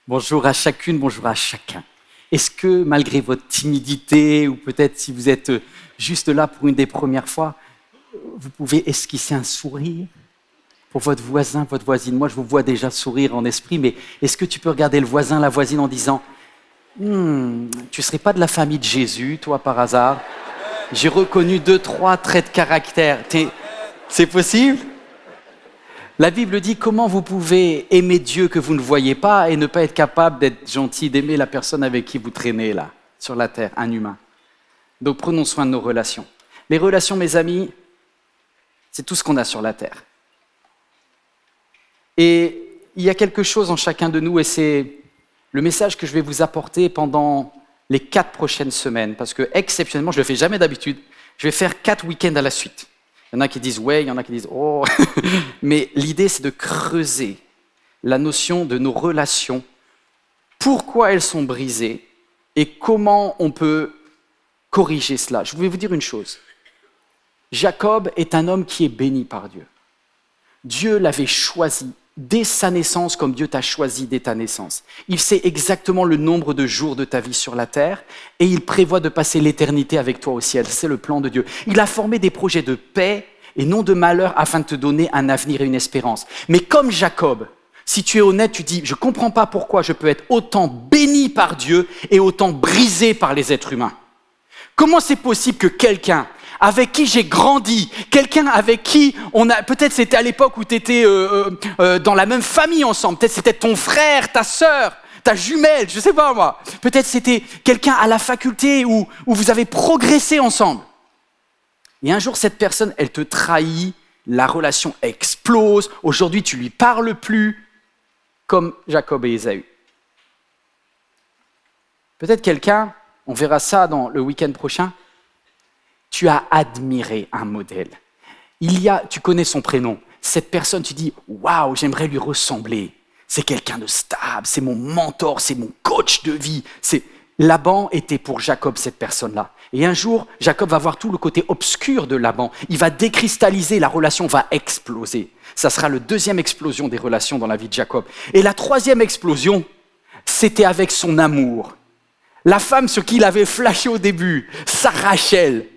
Bonjour à chacune, bonjour à chacun. Est-ce que malgré votre timidité ou peut-être si vous êtes juste là pour une des premières fois, vous pouvez esquisser un sourire pour votre voisin, votre voisine? Moi, je vous vois déjà sourire en esprit, mais est-ce que tu peux regarder le voisin, la voisine en disant tu ne serais pas de la famille de Jésus, toi, par hasard? J'ai reconnu 2-3 traits de caractère. C'est possible? La Bible dit comment vous pouvez aimer Dieu que vous ne voyez pas et ne pas être capable d'être gentil, d'aimer la personne avec qui vous traînez là, sur la terre, un humain. Donc prenons soin de nos relations. Les relations, mes amis, c'est tout ce qu'on a sur la terre. Et il y a quelque chose en chacun de nous et c'est le message que je vais vous apporter pendant les 4 prochaines semaines. Parce que exceptionnellement, je ne le fais jamais d'habitude, je vais faire 4 week-ends à la suite. Il y en a qui disent « ouais », il y en a qui disent « oh ». Mais l'idée, c'est de creuser la notion de nos relations, pourquoi elles sont brisées et comment on peut corriger cela. Je voulais vous dire une chose. Jacob est un homme qui est béni par Dieu. Dieu l'avait choisi dès sa naissance comme Dieu t'a choisi dès ta naissance. Il sait exactement le nombre de jours de ta vie sur la terre et il prévoit de passer l'éternité avec toi au ciel. C'est le plan de Dieu. Il a formé des projets de paix et non de malheur afin de te donner un avenir et une espérance. Mais comme Jacob, si tu es honnête, tu dis « je ne comprends pas pourquoi je peux être autant béni par Dieu et autant brisé par les êtres humains. Comment c'est possible que quelqu'un avec qui j'ai grandi, quelqu'un avec qui on a, peut-être c'était à l'époque où tu étais dans la même famille ensemble, peut-être c'était ton frère, ta sœur, ta jumelle, je sais pas moi, peut-être c'était quelqu'un à la faculté où vous avez progressé ensemble. Et un jour cette personne, elle te trahit, la relation explose, aujourd'hui tu lui parles plus, comme Jacob et Ésaü. Peut-être quelqu'un, on verra ça dans le week-end prochain, tu as admiré un modèle. Tu connais son prénom. Cette personne, tu dis « waouh, j'aimerais lui ressembler. C'est quelqu'un de stable, c'est mon mentor, c'est mon coach de vie. » Laban était pour Jacob cette personne-là. Et un jour, Jacob va voir tout le côté obscur de Laban. Il va décristalliser, la relation va exploser. Ça sera la 2e explosion des relations dans la vie de Jacob. Et la 3e explosion, c'était avec son amour. La femme sur qui il avait flashé au début, sa Rachel.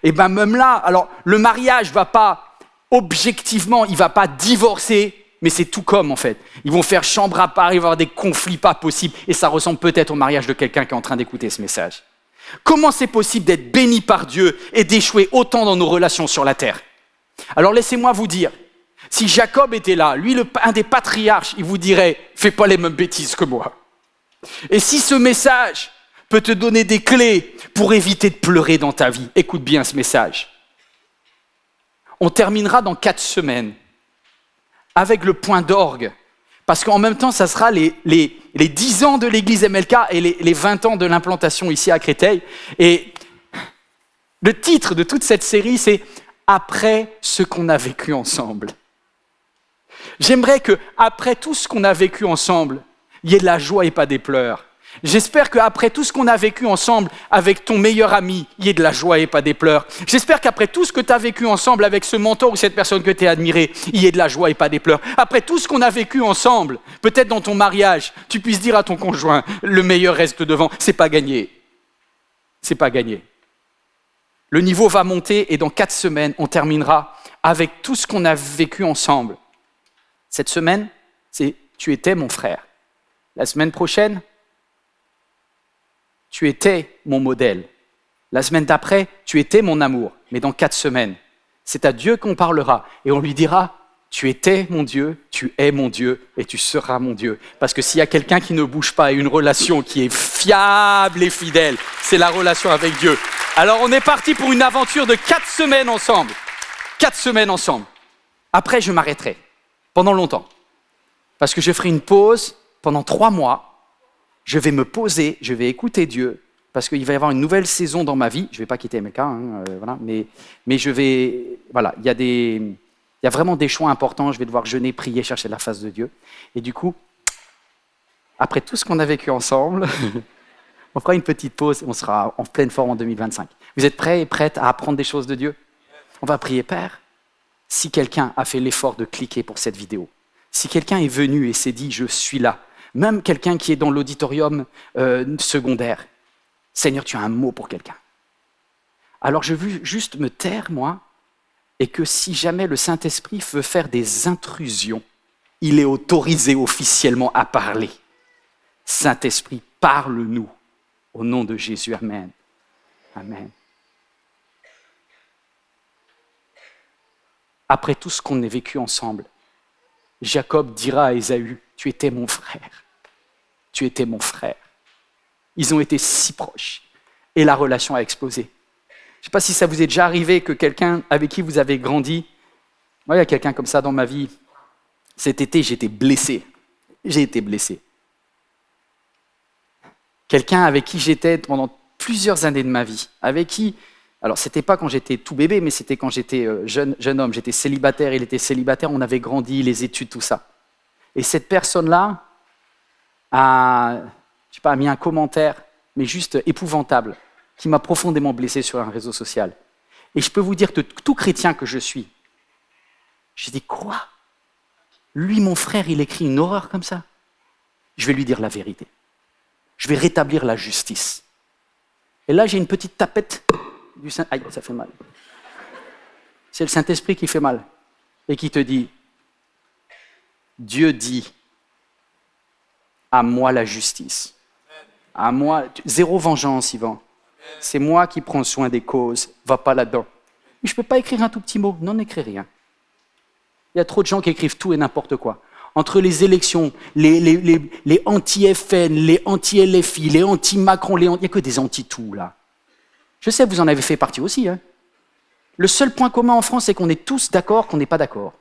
Et bien même là, alors le mariage va pas, objectivement, il va pas divorcer, mais c'est tout comme en fait. Ils vont faire chambre à part, il va y avoir des conflits pas possibles, et ça ressemble peut-être au mariage de quelqu'un qui est en train d'écouter ce message. Comment c'est possible d'être béni par Dieu et d'échouer autant dans nos relations sur la terre? Alors laissez-moi vous dire, si Jacob était là, lui un des patriarches, il vous dirait « fais pas les mêmes bêtises que moi ». Et si ce message peut te donner des clés pour éviter de pleurer dans ta vie. Écoute bien ce message. On terminera dans 4 semaines avec le point d'orgue. Parce qu'en même temps, ça sera les 10 ans de l'église MLK et les 20 ans de l'implantation ici à Créteil. Et le titre de toute cette série, c'est « Après ce qu'on a vécu ensemble ». J'aimerais qu'après tout ce qu'on a vécu ensemble, il y ait de la joie et pas des pleurs. J'espère qu'après tout ce qu'on a vécu ensemble avec ton meilleur ami, il y ait de la joie et pas des pleurs. J'espère qu'après tout ce que tu as vécu ensemble avec ce mentor ou cette personne que tu as admirée, il y ait de la joie et pas des pleurs. Après tout ce qu'on a vécu ensemble, peut-être dans ton mariage, tu puisses dire à ton conjoint, le meilleur reste devant. C'est pas gagné. C'est pas gagné. Le niveau va monter et dans 4 semaines, on terminera avec tout ce qu'on a vécu ensemble. Cette semaine, c'est « Tu étais mon frère ». La semaine prochaine, tu étais mon modèle. La semaine d'après, tu étais mon amour. Mais dans 4 semaines, c'est à Dieu qu'on parlera. Et on lui dira, tu étais mon Dieu, tu es mon Dieu et tu seras mon Dieu. Parce que s'il y a quelqu'un qui ne bouge pas et une relation qui est fiable et fidèle, c'est la relation avec Dieu. Alors on est parti pour une aventure de 4 semaines ensemble. 4 semaines ensemble. Après, je m'arrêterai pendant longtemps. Parce que je ferai une pause pendant 3 mois. Je vais me poser, je vais écouter Dieu, parce qu'il va y avoir une nouvelle saison dans ma vie. Je ne vais pas quitter MK, voilà, mais je vais... Voilà, il y a vraiment des choix importants. Je vais devoir jeûner, prier, chercher la face de Dieu. Et du coup, après tout ce qu'on a vécu ensemble, on fera une petite pause et on sera en pleine forme en 2025. Vous êtes prêts et prêtes à apprendre des choses de Dieu? On va prier, Père. Si quelqu'un a fait l'effort de cliquer pour cette vidéo, si quelqu'un est venu et s'est dit « je suis là », même quelqu'un qui est dans l'auditorium secondaire. Seigneur, tu as un mot pour quelqu'un. Alors je veux juste me taire, moi, et que si jamais le Saint-Esprit veut faire des intrusions, il est autorisé officiellement à parler. Saint-Esprit, parle-nous. Au nom de Jésus, Amen. Amen. Après tout ce qu'on a vécu ensemble, Jacob dira à Ésaü, tu étais mon frère. Tu étais mon frère. Ils ont été si proches. Et la relation a explosé. Je ne sais pas si ça vous est déjà arrivé que quelqu'un avec qui vous avez grandi, moi il y a quelqu'un comme ça dans ma vie, cet été j'étais blessé. J'ai été blessé. Quelqu'un avec qui j'étais pendant plusieurs années de ma vie, avec qui, alors c'était pas quand j'étais tout bébé, mais c'était quand j'étais jeune homme, j'étais célibataire, il était célibataire, on avait grandi, les études, tout ça. Et cette personne-là a, je sais pas, mis un commentaire, mais juste épouvantable, qui m'a profondément blessé sur un réseau social. Et je peux vous dire que tout chrétien que je suis, j'ai dit quoi ? Lui, mon frère, il écrit une horreur comme ça ? Je vais lui dire la vérité. Je vais rétablir la justice. Et là, j'ai une petite tapette du Saint... Aïe, ça fait mal. C'est le Saint-Esprit qui fait mal. Et qui te dit, Dieu dit, à moi la justice. À moi, zéro vengeance, Yvan. C'est moi qui prends soin des causes. Va pas là-dedans. Mais je ne peux pas écrire un tout petit mot. Non, n'écris rien. Il y a trop de gens qui écrivent tout et n'importe quoi. Entre les élections, les anti-FN, les anti-LFI, les anti-Macron, il n'y a que des anti-tout, là. Je sais, vous en avez fait partie aussi. Hein. Le seul point commun en France, c'est qu'on est tous d'accord qu'on n'est pas d'accord.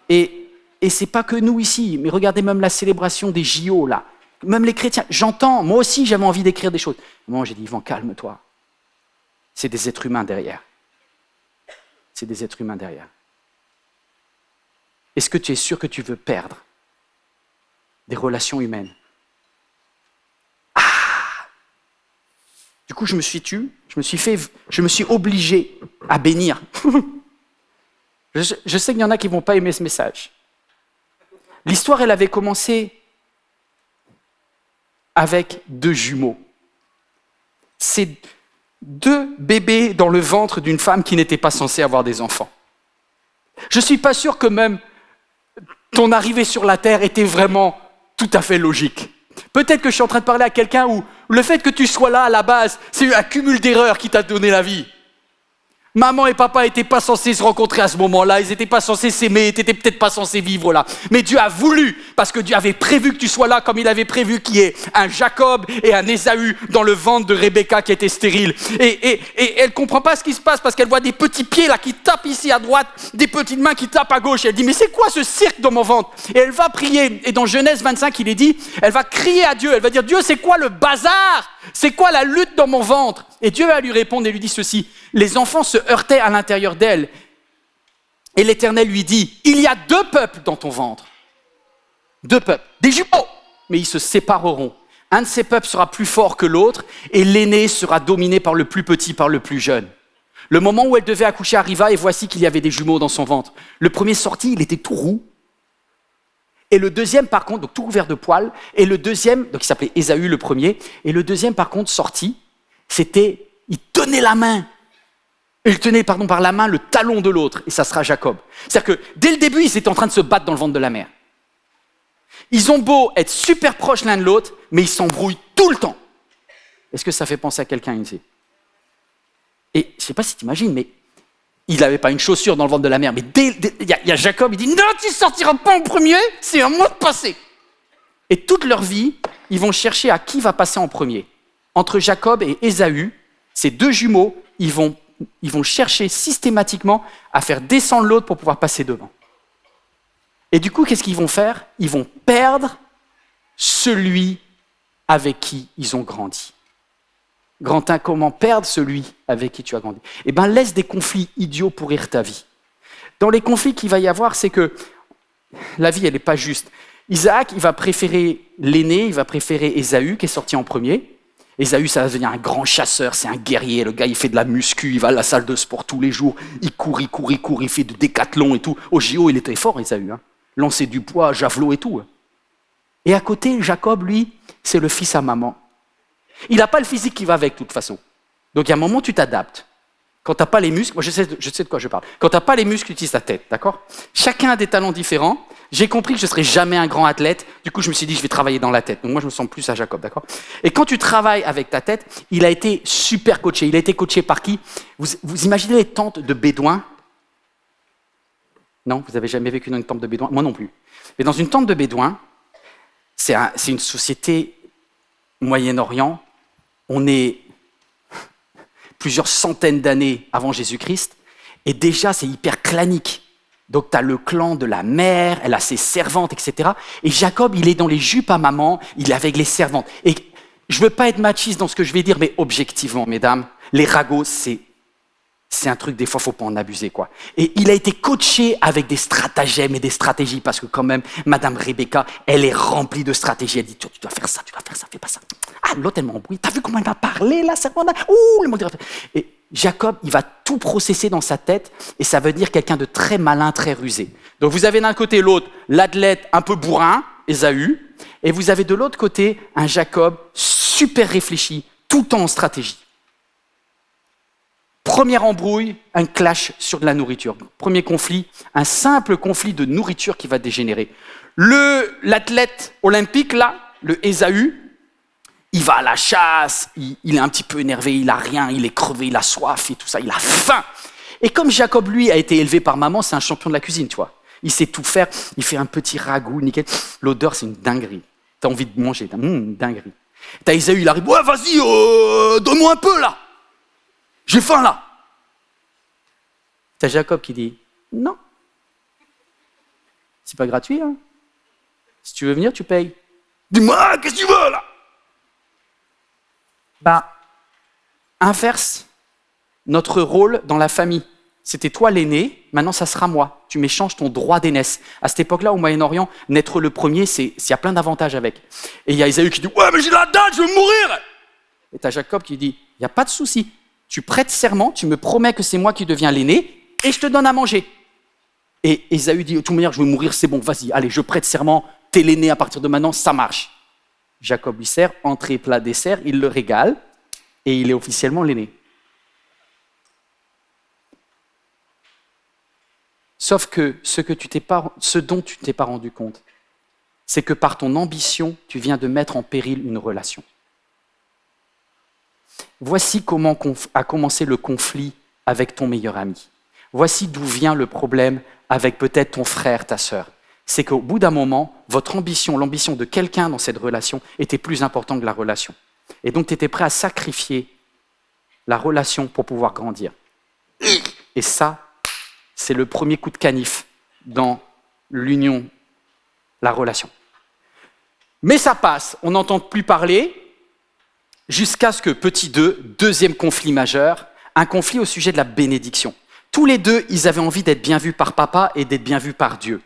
Et ce n'est pas que nous ici, mais regardez même la célébration des JO, là. Même les chrétiens, j'entends, moi aussi j'avais envie d'écrire des choses. Moi j'ai dit, Yvan, calme-toi. C'est des êtres humains derrière. C'est des êtres humains derrière. Est-ce que tu es sûr que tu veux perdre des relations humaines ? Du coup, je me suis tu, je me suis obligé à bénir. Je sais qu'il y en a qui ne vont pas aimer ce message. L'histoire, elle avait commencé avec 2 jumeaux. C'est 2 bébés dans le ventre d'une femme qui n'était pas censée avoir des enfants. Je ne suis pas sûr que même ton arrivée sur la terre était vraiment tout à fait logique. Peut-être que je suis en train de parler à quelqu'un où le fait que tu sois là à la base, c'est un cumul d'erreurs qui t'a donné la vie. Maman et papa n'étaient pas censés se rencontrer à ce moment-là, ils n'étaient pas censés s'aimer, tu n'étais peut-être pas censé vivre là. Mais Dieu a voulu, parce que Dieu avait prévu que tu sois là, comme il avait prévu qu'il y ait un Jacob et un Ésaü dans le ventre de Rebecca qui était stérile. Et elle ne comprend pas ce qui se passe, parce qu'elle voit des petits pieds là qui tapent ici à droite, des petites mains qui tapent à gauche. Et elle dit, mais c'est quoi ce cirque dans mon ventre ? Et elle va prier, et dans Genèse 25, il est dit, elle va crier à Dieu, elle va dire, Dieu, c'est quoi le bazar ? C'est quoi la lutte dans mon ventre ? Et Dieu va lui répondre et lui dit ceci, les enfants se heurtaient à l'intérieur d'elle. Et l'Éternel lui dit, il y a 2 peuples dans ton ventre. 2 peuples, des jumeaux, mais ils se sépareront. Un de ces peuples sera plus fort que l'autre, et l'aîné sera dominé par le plus petit, par le plus jeune. Le moment où elle devait accoucher arriva, et voici qu'il y avait des jumeaux dans son ventre. Le premier sorti, il était tout roux. Et le deuxième, par contre, donc tout couvert de poils, et le deuxième, donc il s'appelait Ésaü le premier, et le deuxième, par contre, sorti, c'était, il tenait la main. Il tenait, par la main le talon de l'autre, et ça sera Jacob. C'est-à-dire que, dès le début, ils étaient en train de se battre dans le ventre de la mer. Ils ont beau être super proches l'un de l'autre, mais ils s'embrouillent tout le temps. Est-ce que ça fait penser à quelqu'un ici ? Et je ne sais pas si tu imagines, mais il n'avait pas une chaussure dans le ventre de la mer, mais il y a Jacob, il dit « Non, tu ne sortiras pas en premier, c'est à moi de passer !» Et toute leur vie, ils vont chercher à qui va passer en premier. Entre Jacob et Ésaü, ces 2 jumeaux, ils vont chercher systématiquement à faire descendre l'autre pour pouvoir passer devant. Et du coup, qu'est-ce qu'ils vont faire ? Ils vont perdre celui avec qui ils ont grandi. Grantin, comment perdre celui avec qui tu as grandi ? Eh bien, laisse des conflits idiots pourrir ta vie. Dans les conflits qu'il va y avoir, c'est que la vie, elle n'est pas juste. Isaac, il va préférer l'aîné, il va préférer Ésaü, qui est sorti en premier. Ésaü, ça va devenir un grand chasseur, c'est un guerrier. Le gars, il fait de la muscu, il va à la salle de sport tous les jours. Il court, il fait du décathlon et tout. Au JO, il était fort, Ésaü. Lancer du poids, javelot et tout. Et à côté, Jacob, lui, c'est le fils à maman. Il n'a pas le physique qui va avec, de toute façon. Donc, il y a un moment où tu t'adaptes. Quand tu n'as pas les muscles, moi je sais de quoi je parle. Quand tu n'as pas les muscles, tu utilises ta tête, d'accord? Chacun a des talents différents. J'ai compris que je ne serais jamais un grand athlète. Du coup, je me suis dit, je vais travailler dans la tête. Donc, moi, je me sens plus à Jacob, d'accord? Et quand tu travailles avec ta tête, il a été super coaché. Il a été coaché par qui? Vous imaginez les tentes de bédouins? Non, vous n'avez jamais vécu dans une tente de bédouins? Moi non plus. Mais dans une tente de bédouins, c'est une société Moyen-Orient. On est plusieurs centaines d'années avant Jésus-Christ, et déjà c'est hyper clanique. Donc tu as le clan de la mère, elle a ses servantes, etc. Et Jacob, il est dans les jupes à maman, il est avec les servantes. Et je ne veux pas être machiste dans ce que je vais dire, mais objectivement, mesdames, les ragots, c'est un truc, des fois, il ne faut pas en abuser, quoi. Et il a été coaché avec des stratagèmes et des stratégies, parce que quand même, Madame Rebecca, elle est remplie de stratégies. Elle dit, tu dois faire ça, fais pas ça. Ah, l'autre, elle m'embrouille. T'as vu comment elle m'a parlé, là, serpent? Ouh, le modérateur. Et Jacob, il va tout processer dans sa tête, et ça veut dire quelqu'un de très malin, très rusé. Donc vous avez d'un côté l'autre, l'athlète un peu bourrin, Ésaü, et vous avez de l'autre côté un Jacob super réfléchi, tout le temps en stratégie. Première embrouille, un clash sur de la nourriture. Premier conflit, un simple conflit de nourriture qui va dégénérer. L'athlète olympique, là, le Ésaü, il va à la chasse, il est un petit peu énervé, il a rien, il est crevé, il a soif et tout ça, il a faim. Et comme Jacob, lui, a été élevé par maman, c'est un champion de la cuisine, tu vois. Il sait tout faire, il fait un petit ragoût, nickel. L'odeur, c'est une dinguerie. T'as envie de manger, une dinguerie. T'as Ésaü, il arrive, ouais, vas-y, donne-moi un peu, là. J'ai faim, là. T'as Jacob qui dit, non. C'est pas gratuit, hein. Si tu veux venir, tu payes. Dis-moi, qu'est-ce que tu veux, là? Inverse notre rôle dans la famille. C'était toi l'aîné, maintenant ça sera moi. Tu m'échanges ton droit d'aînesse. À cette époque-là, au Moyen-Orient, naître le premier, il y a plein d'avantages avec. Et il y a Ésaü qui dit, ouais, mais j'ai la dalle, je vais mourir. Et tu as Jacob qui dit, il n'y a pas de souci. Tu prêtes serment, tu me promets que c'est moi qui deviens l'aîné, et je te donne à manger. Et Ésaü dit, de toute manière, je vais mourir, c'est bon, vas-y, allez, je prête serment, t'es l'aîné à partir de maintenant, ça marche. Jacob lui sert, entrée, plat, dessert, il le régale, et il est officiellement l'aîné. Sauf que ce dont tu ne t'es pas rendu compte, c'est que par ton ambition, tu viens de mettre en péril une relation. Voici comment a commencé le conflit avec ton meilleur ami. Voici d'où vient le problème avec peut-être ton frère, ta sœur. C'est qu'au bout d'un moment, votre ambition, l'ambition de quelqu'un dans cette relation était plus importante que la relation. Et donc, tu étais prêt à sacrifier la relation pour pouvoir grandir. Et ça, c'est le premier coup de canif dans l'union, la relation. Mais ça passe, on n'entend plus parler, jusqu'à ce que, petit 2, deuxième conflit majeur, un conflit au sujet de la bénédiction. Tous les deux, ils avaient envie d'être bien vus par papa et d'être bien vus par Dieu.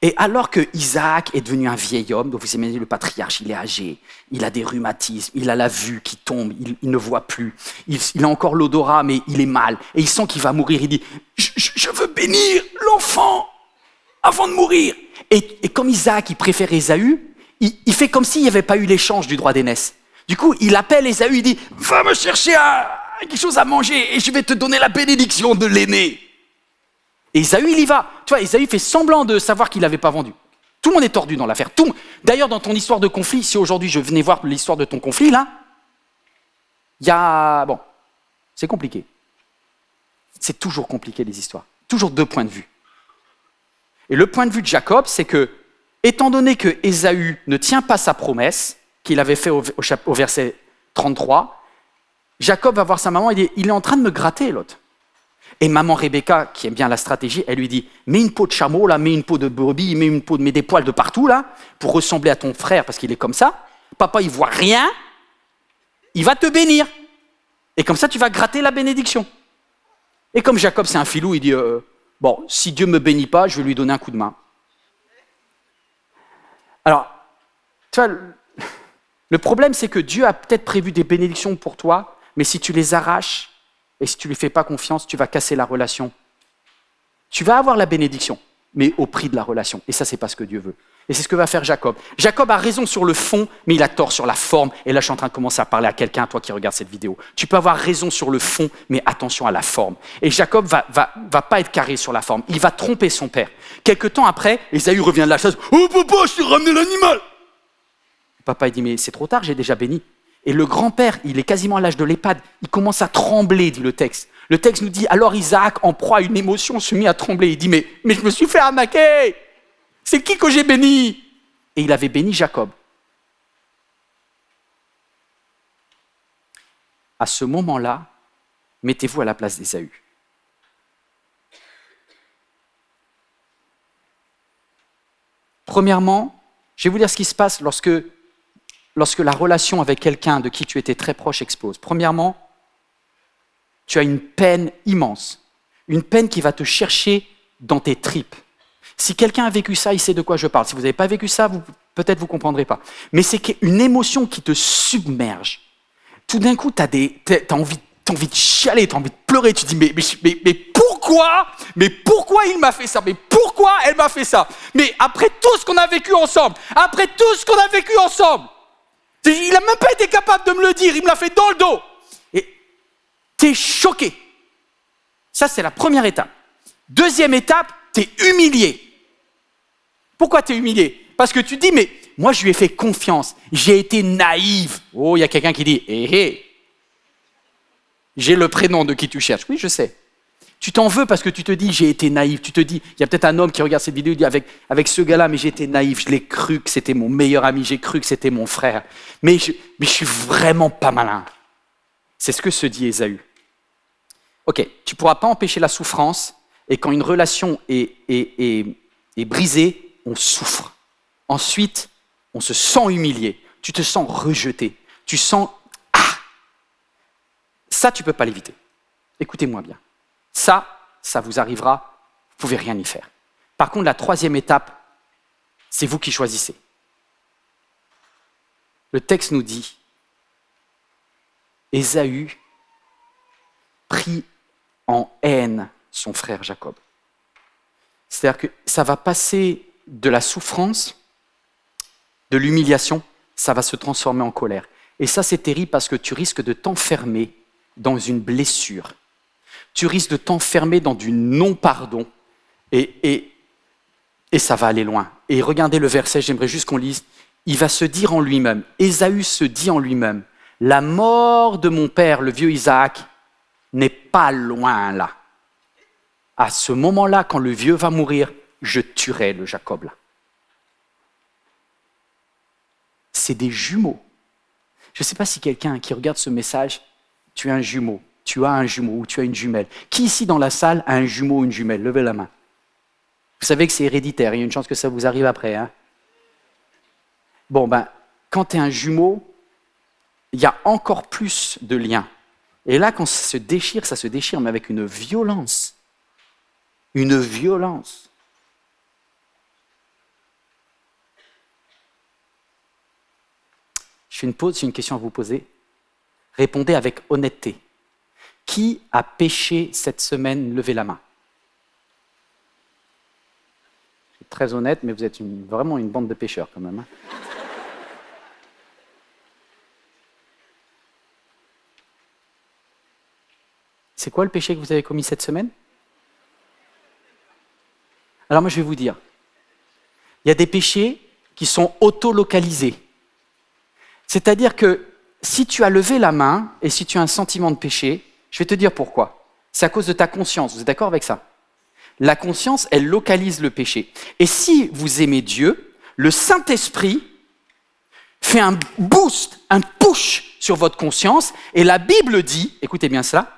Et alors que Isaac est devenu un vieil homme, donc vous imaginez le patriarche, il est âgé, il a des rhumatismes, il a la vue qui tombe, il ne voit plus, il a encore l'odorat, mais il est mal, et il sent qu'il va mourir, il dit « Je veux bénir l'enfant avant de mourir !» Et comme Isaac, il préfère Ésaü, il fait comme s'il n'y avait pas eu l'échange du droit d'aînesse. Du coup, il appelle Ésaü, il dit « Va me chercher quelque chose à manger et je vais te donner la bénédiction de l'aîné. » Et Ésaü, il y va. Tu vois, Ésaü fait semblant de savoir qu'il n'avait pas vendu. Tout le monde est tordu dans l'affaire. D'ailleurs, dans ton histoire de conflit, si aujourd'hui je venais voir l'histoire de ton conflit, là, il y a... Bon, c'est compliqué. C'est toujours compliqué, les histoires. Toujours deux points de vue. Et le point de vue de Jacob, c'est que, étant donné que Ésaü ne tient pas sa promesse, qu'il avait fait au verset 33, Jacob va voir sa maman et dit, il est en train de me gratter, l'autre. Et maman Rebecca, qui aime bien la stratégie, elle lui dit, mets une peau de chameau, là, mets une peau de brebis, mets des poils de partout, là, pour ressembler à ton frère, parce qu'il est comme ça. Papa, il voit rien, il va te bénir. Et comme ça, tu vas gratter la bénédiction. Et comme Jacob, c'est un filou, il dit, bon, si Dieu ne me bénit pas, je vais lui donner un coup de main. Alors, tu vois, le problème, c'est que Dieu a peut-être prévu des bénédictions pour toi, mais si tu les arraches, et si tu ne lui fais pas confiance, tu vas casser la relation. Tu vas avoir la bénédiction, mais au prix de la relation. Et ça, c'est pas ce que Dieu veut. Et c'est ce que va faire Jacob. Jacob a raison sur le fond, mais il a tort sur la forme. Et là, je suis en train de commencer à parler à quelqu'un, toi qui regardes cette vidéo. Tu peux avoir raison sur le fond, mais attention à la forme. Et Jacob va pas être carré sur la forme. Il va tromper son père. Quelque temps après, Ésaü revient de la chasse. « Oh papa, je t'ai ramené l'animal !» Papa, il dit « Mais c'est trop tard, j'ai déjà béni. » Et le grand-père, il est quasiment à l'âge de l'EHPAD. Il commence à trembler, dit le texte. Le texte nous dit « Alors Isaac, en proie à une émotion, se mit à trembler. » Il dit « Mais je me suis fait arnaquer !» C'est qui que j'ai béni? Et il avait béni Jacob. À ce moment-là, mettez-vous à la place d'Ésaü. Premièrement, je vais vous dire ce qui se passe lorsque la relation avec quelqu'un de qui tu étais très proche explose. Premièrement, tu as une peine immense, une peine qui va te chercher dans tes tripes. Si quelqu'un a vécu ça, il sait de quoi je parle. Si vous n'avez pas vécu ça, peut-être vous ne comprendrez pas. Mais c'est une émotion qui te submerge. Tout d'un coup, tu as envie de chialer, tu as envie de pleurer. Tu te dis, mais pourquoi? Mais pourquoi il m'a fait ça? Mais pourquoi elle m'a fait ça? Mais après tout ce qu'on a vécu ensemble, il n'a même pas été capable de me le dire, il me l'a fait dans le dos. Et tu es choqué. Ça, c'est la première étape. Deuxième étape, tu es humilié. Pourquoi tu es humilié? Parce que tu dis, mais moi je lui ai fait confiance, j'ai été naïve. Oh, il y a quelqu'un qui dit, j'ai le prénom de qui tu cherches. Oui, je sais. Tu t'en veux parce que tu te dis, j'ai été naïf. Tu te dis, il y a peut-être un homme qui regarde cette vidéo et dit, avec ce gars-là, mais j'ai été naïf, je l'ai cru que c'était mon meilleur ami, j'ai cru que c'était mon frère. Mais je suis vraiment pas malin. C'est ce que se dit Ésaü. Ok, tu ne pourras pas empêcher la souffrance, et quand une relation est brisée, on souffre. Ensuite, on se sent humilié, tu te sens rejeté, tu sens « Ah !» Ça, tu ne peux pas l'éviter. Écoutez-moi bien. Ça vous arrivera, vous ne pouvez rien y faire. Par contre, la troisième étape, c'est vous qui choisissez. Le texte nous dit « Ésaü prit en haine son frère Jacob. » C'est-à-dire que ça va passer de la souffrance, de l'humiliation, ça va se transformer en colère. Et ça, c'est terrible parce que tu risques de t'enfermer dans une blessure. Tu risques de t'enfermer dans du non-pardon. Et ça va aller loin. Et regardez le verset, j'aimerais juste qu'on lise. Il va se dire en lui-même, Ésaü se dit en lui-même, la mort de mon père, le vieux Isaac, n'est pas loin là. À ce moment-là, quand le vieux va mourir, je tuerai le Jacob là. C'est des jumeaux. Je ne sais pas si quelqu'un qui regarde ce message, tu as un jumeau ou tu as une jumelle. Qui ici dans la salle a un jumeau ou une jumelle? Levez la main. Vous savez que c'est héréditaire, il y a une chance que ça vous arrive après. Hein? Bon, quand tu es un jumeau, il y a encore plus de liens. Et là, quand ça se déchire, mais avec une violence. Une violence. Je fais une pause, j'ai une question à vous poser. Répondez avec honnêteté. Qui a péché cette semaine? Levez la main. Je suis très honnête, mais vous êtes vraiment une bande de pécheurs quand même. Hein. C'est quoi le péché que vous avez commis cette semaine? Alors moi je vais vous dire, il y a des péchés qui sont auto-localisés. C'est-à-dire que si tu as levé la main et si tu as un sentiment de péché, je vais te dire pourquoi. C'est à cause de ta conscience, vous êtes d'accord avec ça? La conscience, elle localise le péché. Et si vous aimez Dieu, le Saint-Esprit fait un boost, un push sur votre conscience, et la Bible dit, écoutez bien cela,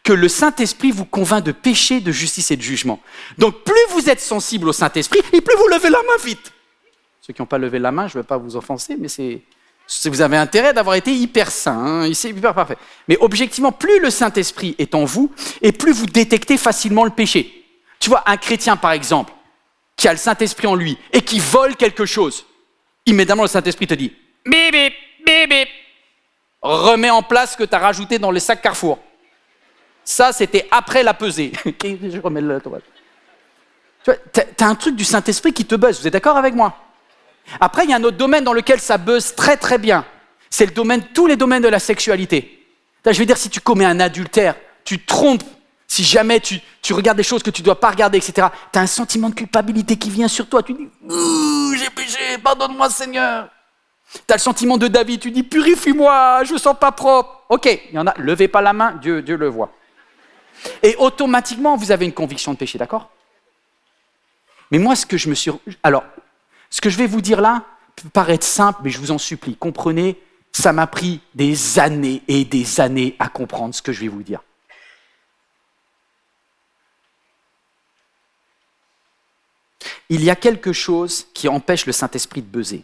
que le Saint-Esprit vous convainc de péché, de justice et de jugement. Donc plus vous êtes sensible au Saint-Esprit, et plus vous levez la main vite. Ceux qui n'ont pas levé la main, je ne veux pas vous offenser, mais vous avez intérêt d'avoir été hyper saint, hein, c'est hyper parfait. Mais objectivement, plus le Saint-Esprit est en vous, et plus vous détectez facilement le péché. Tu vois, un chrétien, par exemple, qui a le Saint-Esprit en lui, et qui vole quelque chose, immédiatement le Saint-Esprit te dit « Bip, bip, bip, bip !» Remets en place ce que tu as rajouté dans le sac Carrefour. Ça, c'était après la pesée. Je remets la toile. Tu vois, t'as un truc du Saint-Esprit qui te buzz, vous êtes d'accord avec moi? Après, il y a un autre domaine dans lequel ça buzz très très bien. C'est tous les domaines de la sexualité. Je veux dire, si tu commets un adultère, tu te trompes, si jamais tu regardes des choses que tu ne dois pas regarder, etc., tu as un sentiment de culpabilité qui vient sur toi. Tu dis « j'ai péché, pardonne-moi Seigneur ». Tu as le sentiment de David, tu dis « purifie-moi, je ne me sens pas propre ». Ok, il y en a, levez pas la main, Dieu le voit. Et automatiquement, vous avez une conviction de péché, d'accord? Mais moi, ce que je vais vous dire là peut paraître simple, mais je vous en supplie, comprenez, ça m'a pris des années et des années à comprendre ce que je vais vous dire. Il y a quelque chose qui empêche le Saint-Esprit de buzzer.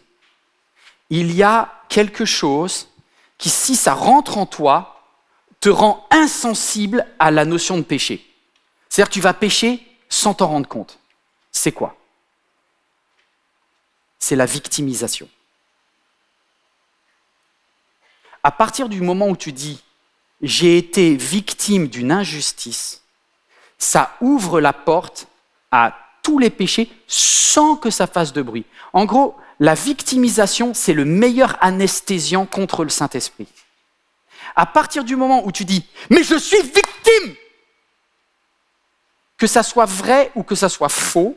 Il y a quelque chose qui, si ça rentre en toi, te rend insensible à la notion de péché. C'est-à-dire que tu vas pécher sans t'en rendre compte. C'est quoi? C'est la victimisation. À partir du moment où tu dis « j'ai été victime d'une injustice », ça ouvre la porte à tous les péchés sans que ça fasse de bruit. En gros, la victimisation, c'est le meilleur anesthésiant contre le Saint-Esprit. À partir du moment où tu dis « mais je suis victime », que ça soit vrai ou que ça soit faux,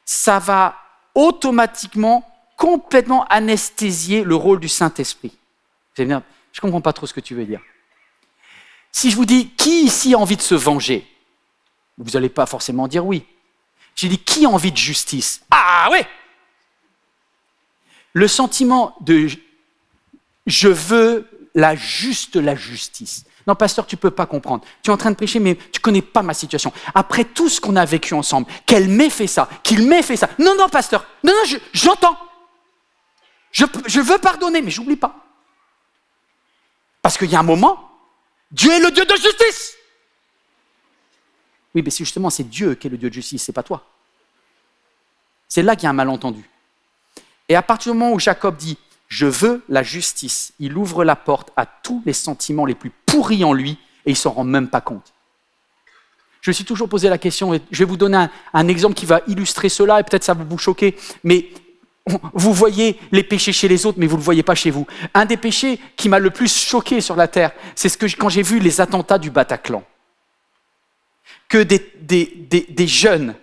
ça va automatiquement, complètement anesthésier le rôle du Saint-Esprit. Je ne comprends pas trop ce que tu veux dire. Si je vous dis « qui ici a envie de se venger ?» Vous n'allez pas forcément dire oui. J'ai dit « qui a envie de justice ?» Ah ouais! Le sentiment de « je veux la justice ». Non, pasteur, tu ne peux pas comprendre. Tu es en train de prêcher, mais tu ne connais pas ma situation. Après tout ce qu'on a vécu ensemble, qu'elle m'ait fait ça, qu'il m'ait fait ça. Non, non, pasteur, non, j'entends. Je veux pardonner, mais j'oublie pas. Parce qu'il y a un moment, Dieu est le Dieu de justice. Oui, mais justement, c'est Dieu qui est le Dieu de justice, c'est pas toi. C'est là qu'il y a un malentendu. Et à partir du moment où Jacob dit « je veux la justice », il ouvre la porte à tous les sentiments les plus pourris en lui et il ne s'en rend même pas compte. Je me suis toujours posé la question, et je vais vous donner un exemple qui va illustrer cela et peut-être ça va vous choquer, mais vous voyez les péchés chez les autres, mais vous ne le voyez pas chez vous. Un des péchés qui m'a le plus choqué sur la terre, c'est quand j'ai vu les attentats du Bataclan. Que des jeunes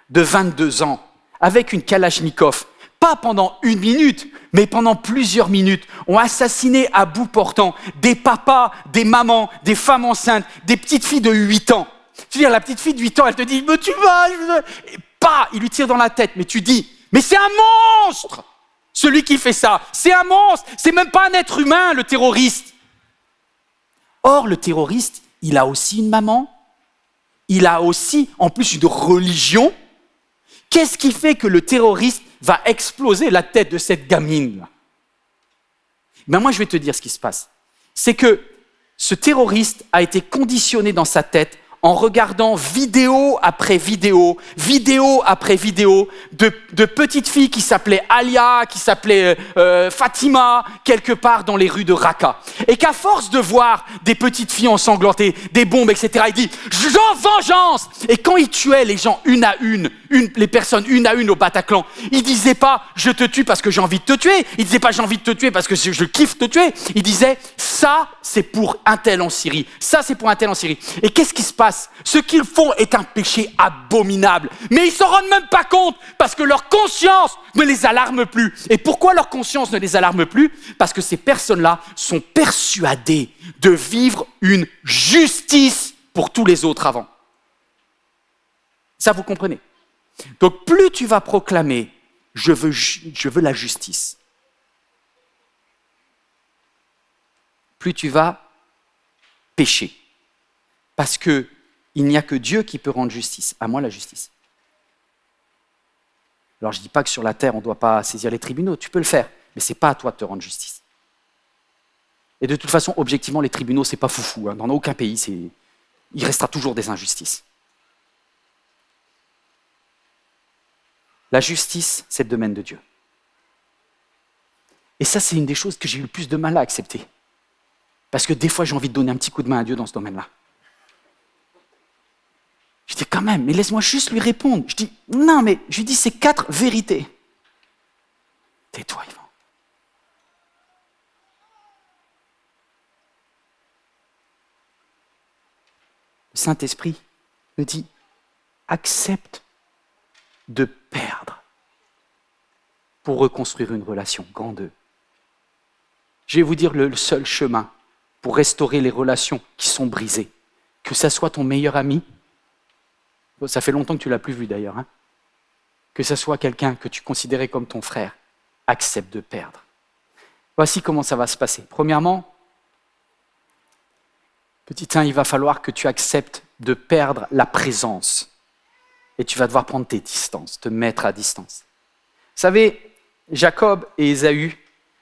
de 22 ans, avec une Kalachnikov, pas pendant 1 minute, mais pendant plusieurs minutes, ont assassiné à bout portant des papas, des mamans, des femmes enceintes, des petites filles de 8 ans. Tu veux dire, la petite fille de 8 ans, elle te dit « mais tu vas !» Et pas, il lui tire dans la tête, mais tu dis « mais c'est un monstre, celui qui fait ça, c'est un monstre, c'est même pas un être humain, le terroriste. » Or, le terroriste, il a aussi une maman, il a aussi, en plus, une religion. Qu'est-ce qui fait que le terroriste va exploser la tête de cette gamine-là? Ben moi, je vais te dire ce qui se passe. C'est que ce terroriste a été conditionné dans sa tête en regardant vidéo après vidéo, vidéo après vidéo de petites filles qui s'appelaient Alia, qui s'appelaient Fatima, quelque part dans les rues de Raqqa. Et qu'à force de voir des petites filles ensanglantées, des bombes, etc., il dit « j'en vengeance !» Et quand il tuait les gens une à une, les personnes une à une au Bataclan, il disait pas « je te tue parce que j'ai envie de te tuer », il disait pas « j'ai envie de te tuer parce que je kiffe te tuer », il disait « ça, c'est pour un tel en Syrie, ça, c'est pour un tel en Syrie ». Et qu'est-ce qui se passe? Ce qu'ils font est un péché abominable, mais ils s'en rendent même pas compte parce que leur conscience ne les alarme plus. Et pourquoi leur conscience ne les alarme plus? Parce que ces personnes-là sont persuadées de vivre une justice pour tous les autres avant. Ça, vous comprenez? Donc, plus tu vas proclamer « je veux la justice », plus tu vas pécher. Parce qu'il n'y a que Dieu qui peut rendre justice. À moi, la justice. Alors, je ne dis pas que sur la terre, on ne doit pas saisir les tribunaux. Tu peux le faire, mais ce n'est pas à toi de te rendre justice. Et de toute façon, objectivement, les tribunaux, ce n'est pas foufou. Dans aucun pays, il restera toujours des injustices. La justice, c'est le domaine de Dieu. Et ça, c'est une des choses que j'ai eu le plus de mal à accepter. Parce que des fois, j'ai envie de donner un petit coup de main à Dieu dans ce domaine-là. Je Je dis quand même, mais laisse-moi juste lui répondre. Je dis, non, mais je lui dis ces 4 vérités. Tais-toi, Yvan. Le Saint-Esprit me dit, accepte de perdre pour reconstruire une relation, grand 2. Je vais vous dire le seul chemin pour restaurer les relations qui sont brisées. Que ça soit ton meilleur ami, ça fait longtemps que tu ne l'as plus vu d'ailleurs, hein, que ça soit quelqu'un que tu considérais comme ton frère, accepte de perdre. Voici comment ça va se passer. Premièrement, petit 1, il va falloir que tu acceptes de perdre la présence. Et tu vas devoir prendre tes distances, te mettre à distance. Vous savez, Jacob et Ésaü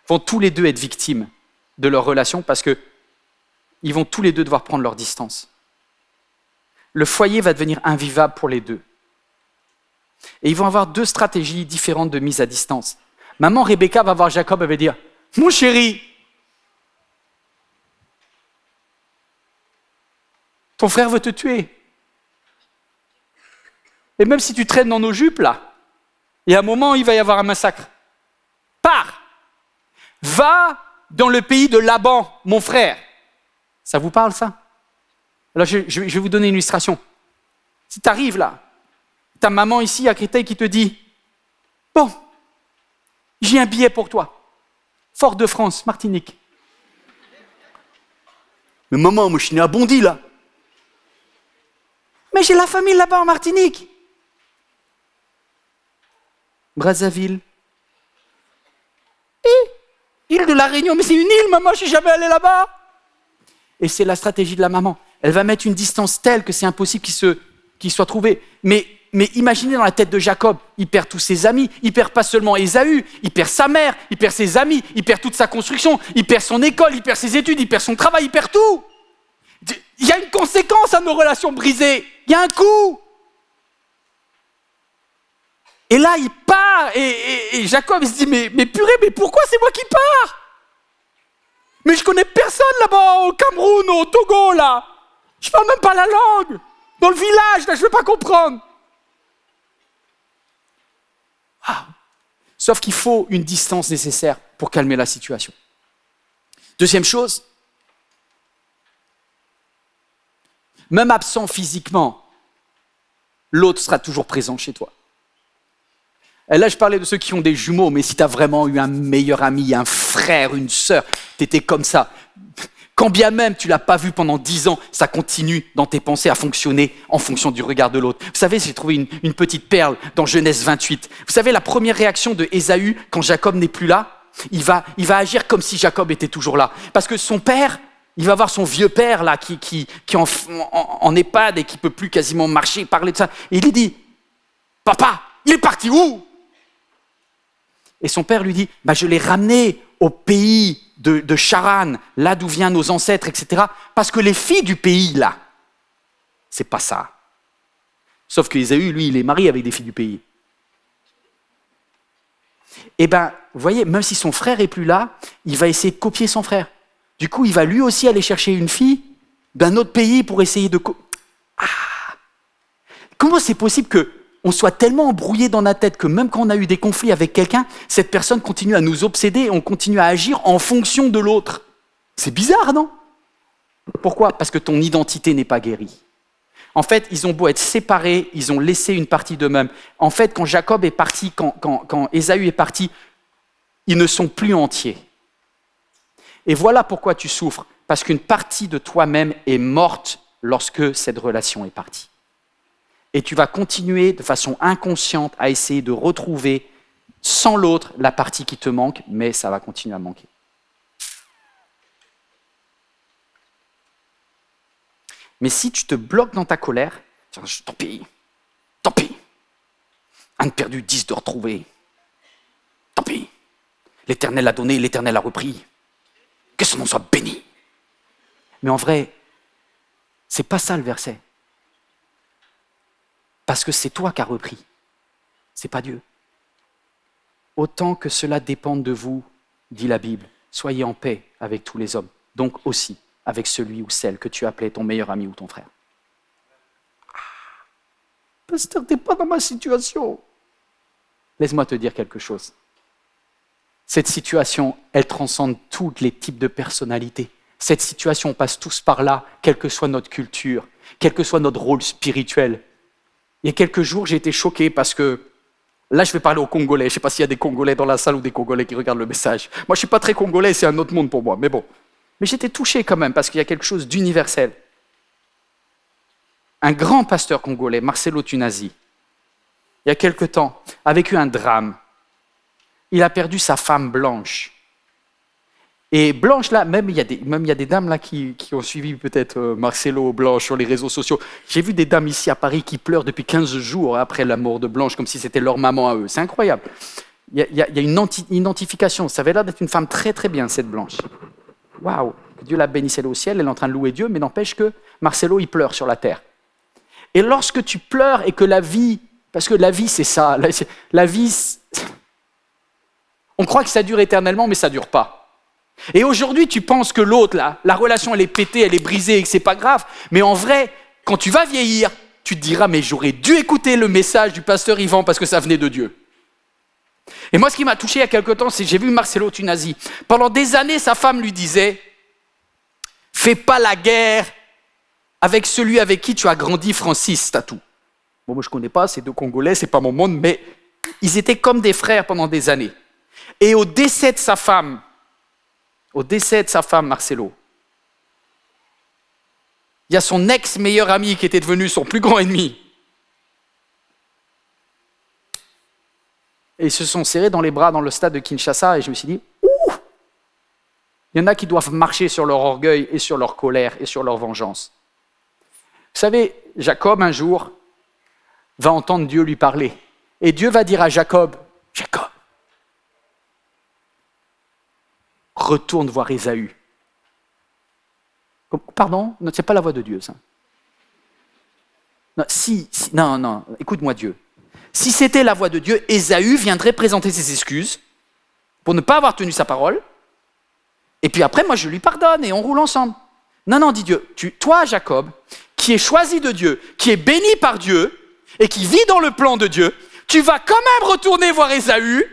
vont tous les deux être victimes de leur relation parce qu'ils vont tous les deux devoir prendre leur distance. Le foyer va devenir invivable pour les deux. Et ils vont avoir 2 stratégies différentes de mise à distance. Maman Rebecca va voir Jacob et va dire « Mon chéri, ton frère veut te tuer. Et même si tu traînes dans nos jupes, là, il y a un moment, il va y avoir un massacre. Pars! Va dans le pays de Laban, mon frère. » Ça vous parle, ça? Alors, je vais vous donner une illustration. Si tu arrives là, ta maman ici à Créteil qui te dit « Bon, j'ai un billet pour toi. Fort-de-France, Martinique. » Mais maman, moi je suis né à Bondy, là. Mais j'ai la famille là-bas en Martinique. Brazzaville. Île de la Réunion, mais c'est une île, maman, je suis jamais allé là-bas. Et c'est la stratégie de la maman. Elle va mettre une distance telle que c'est impossible qu'il soit trouvé. Mais imaginez dans la tête de Jacob, il perd tous ses amis, il perd pas seulement Ésaü, il perd sa mère, il perd ses amis, il perd toute sa construction, il perd son école, il perd ses études, il perd son travail, il perd tout. Il y a une conséquence à nos relations brisées, il y a un coût. Et là, il part, et Jacob il se dit, mais purée, mais pourquoi c'est moi qui pars? Mais je connais personne là-bas, au Cameroun, au Togo, là. Je parle même pas la langue. Dans le village, là, je ne veux pas comprendre. Ah. Sauf qu'il faut une distance nécessaire pour calmer la situation. Deuxième chose, même absent physiquement, l'autre sera toujours présent chez toi. Et là, je parlais de ceux qui ont des jumeaux, mais si tu as vraiment eu un meilleur ami, un frère, une sœur, tu étais comme ça. Quand bien même tu ne l'as pas vu pendant 10 ans, ça continue dans tes pensées à fonctionner en fonction du regard de l'autre. Vous savez, j'ai trouvé une petite perle dans Genèse 28. Vous savez, la première réaction de Ésaü, quand Jacob n'est plus là, il va agir comme si Jacob était toujours là. Parce que son père, il va voir son vieux père là, qui est en EHPAD et qui ne peut plus quasiment marcher, parler de ça. Et il lui dit, « Papa, il est parti où ?» Et son père lui dit, je l'ai ramené au pays de Charan, là d'où viennent nos ancêtres, etc. Parce que les filles du pays, là, c'est pas ça. Sauf que Ésaü, lui, il est marié avec des filles du pays. Et vous voyez, même si son frère est plus là, il va essayer de copier son frère. Du coup, il va lui aussi aller chercher une fille d'un autre pays pour essayer de... Comment c'est possible qu'on soit tellement embrouillé dans la tête que même quand on a eu des conflits avec quelqu'un, cette personne continue à nous obséder et on continue à agir en fonction de l'autre? C'est bizarre, non? Pourquoi? Parce que ton identité n'est pas guérie. En fait, ils ont beau être séparés, ils ont laissé une partie d'eux-mêmes. En fait, quand Jacob est parti, quand Ésaü est parti, ils ne sont plus entiers. Et voilà pourquoi tu souffres. Parce qu'une partie de toi-même est morte lorsque cette relation est partie. Et tu vas continuer de façon inconsciente à essayer de retrouver sans l'autre la partie qui te manque, mais ça va continuer à manquer. Mais si tu te bloques dans ta colère, tant pis, un de perdu, 10 de retrouvé, tant pis, l'Éternel a donné, l'Éternel a repris, que son nom soit béni. Mais en vrai, c'est pas ça le verset. Parce que c'est toi qui as repris, c'est pas Dieu. Autant que cela dépende de vous, dit la Bible, soyez en paix avec tous les hommes, donc aussi avec celui ou celle que tu appelais ton meilleur ami ou ton frère. Pasteur, t'es pas dans ma situation. Laisse-moi te dire quelque chose. Cette situation, elle transcende tous les types de personnalités. Cette situation, on passe tous par là, quelle que soit notre culture, quel que soit notre rôle spirituel. Il y a quelques jours, j'ai été choqué parce que, là, je vais parler aux Congolais. Je ne sais pas s'il y a des Congolais dans la salle ou des Congolais qui regardent le message. Moi, je ne suis pas très Congolais, c'est un autre monde pour moi, mais bon. Mais j'étais touché quand même parce qu'il y a quelque chose d'universel. Un grand pasteur congolais, Marcelo Tunazi, il y a quelque temps, a vécu un drame. Il a perdu sa femme Blanche. Et Blanche, là, même il y a des dames là qui ont suivi peut-être Marcelo Blanche sur les réseaux sociaux. J'ai vu des dames ici à Paris qui pleurent depuis 15 jours après la mort de Blanche, comme si c'était leur maman à eux. C'est incroyable. Il y a une identification. Ça avait l'air d'être une femme très très bien, cette Blanche. Waouh, que Dieu la bénisse, elle est au ciel, elle est en train de louer Dieu, mais n'empêche que Marcelo, il pleure sur la terre. Et lorsque tu pleures et que la vie, parce que la vie c'est ça, la vie, on croit que ça dure éternellement, mais ça dure pas. Et aujourd'hui, tu penses que l'autre, là, la relation, elle est pétée, elle est brisée et que c'est pas grave. Mais en vrai, quand tu vas vieillir, tu te diras, mais j'aurais dû écouter le message du pasteur Yvan parce que ça venait de Dieu. Et moi, ce qui m'a touché il y a quelque temps, c'est que j'ai vu Marcelo Tunazi. Pendant des années, sa femme lui disait, fais pas la guerre avec celui avec qui tu as grandi, Francis Tatou. Bon, moi, je connais pas, c'est deux Congolais, c'est pas mon monde, mais ils étaient comme des frères pendant des années. Et au décès de sa femme, Marcelo, il y a son ex-meilleur ami qui était devenu son plus grand ennemi. Et ils se sont serrés dans les bras dans le stade de Kinshasa et je me suis dit, ouh, il y en a qui doivent marcher sur leur orgueil et sur leur colère et sur leur vengeance. Vous savez, Jacob, un jour, va entendre Dieu lui parler. Et Dieu va dire à Jacob, Jacob, retourne voir Ésaü. Pardon? Non, c'est pas la voix de Dieu, ça. Non, non, écoute-moi Dieu. Si c'était la voix de Dieu, Ésaü viendrait présenter ses excuses pour ne pas avoir tenu sa parole. Et puis après, moi, je lui pardonne et on roule ensemble. Non, non, dit Dieu, toi, Jacob, qui es choisi de Dieu, qui est béni par Dieu et qui vit dans le plan de Dieu, tu vas quand même retourner voir Ésaü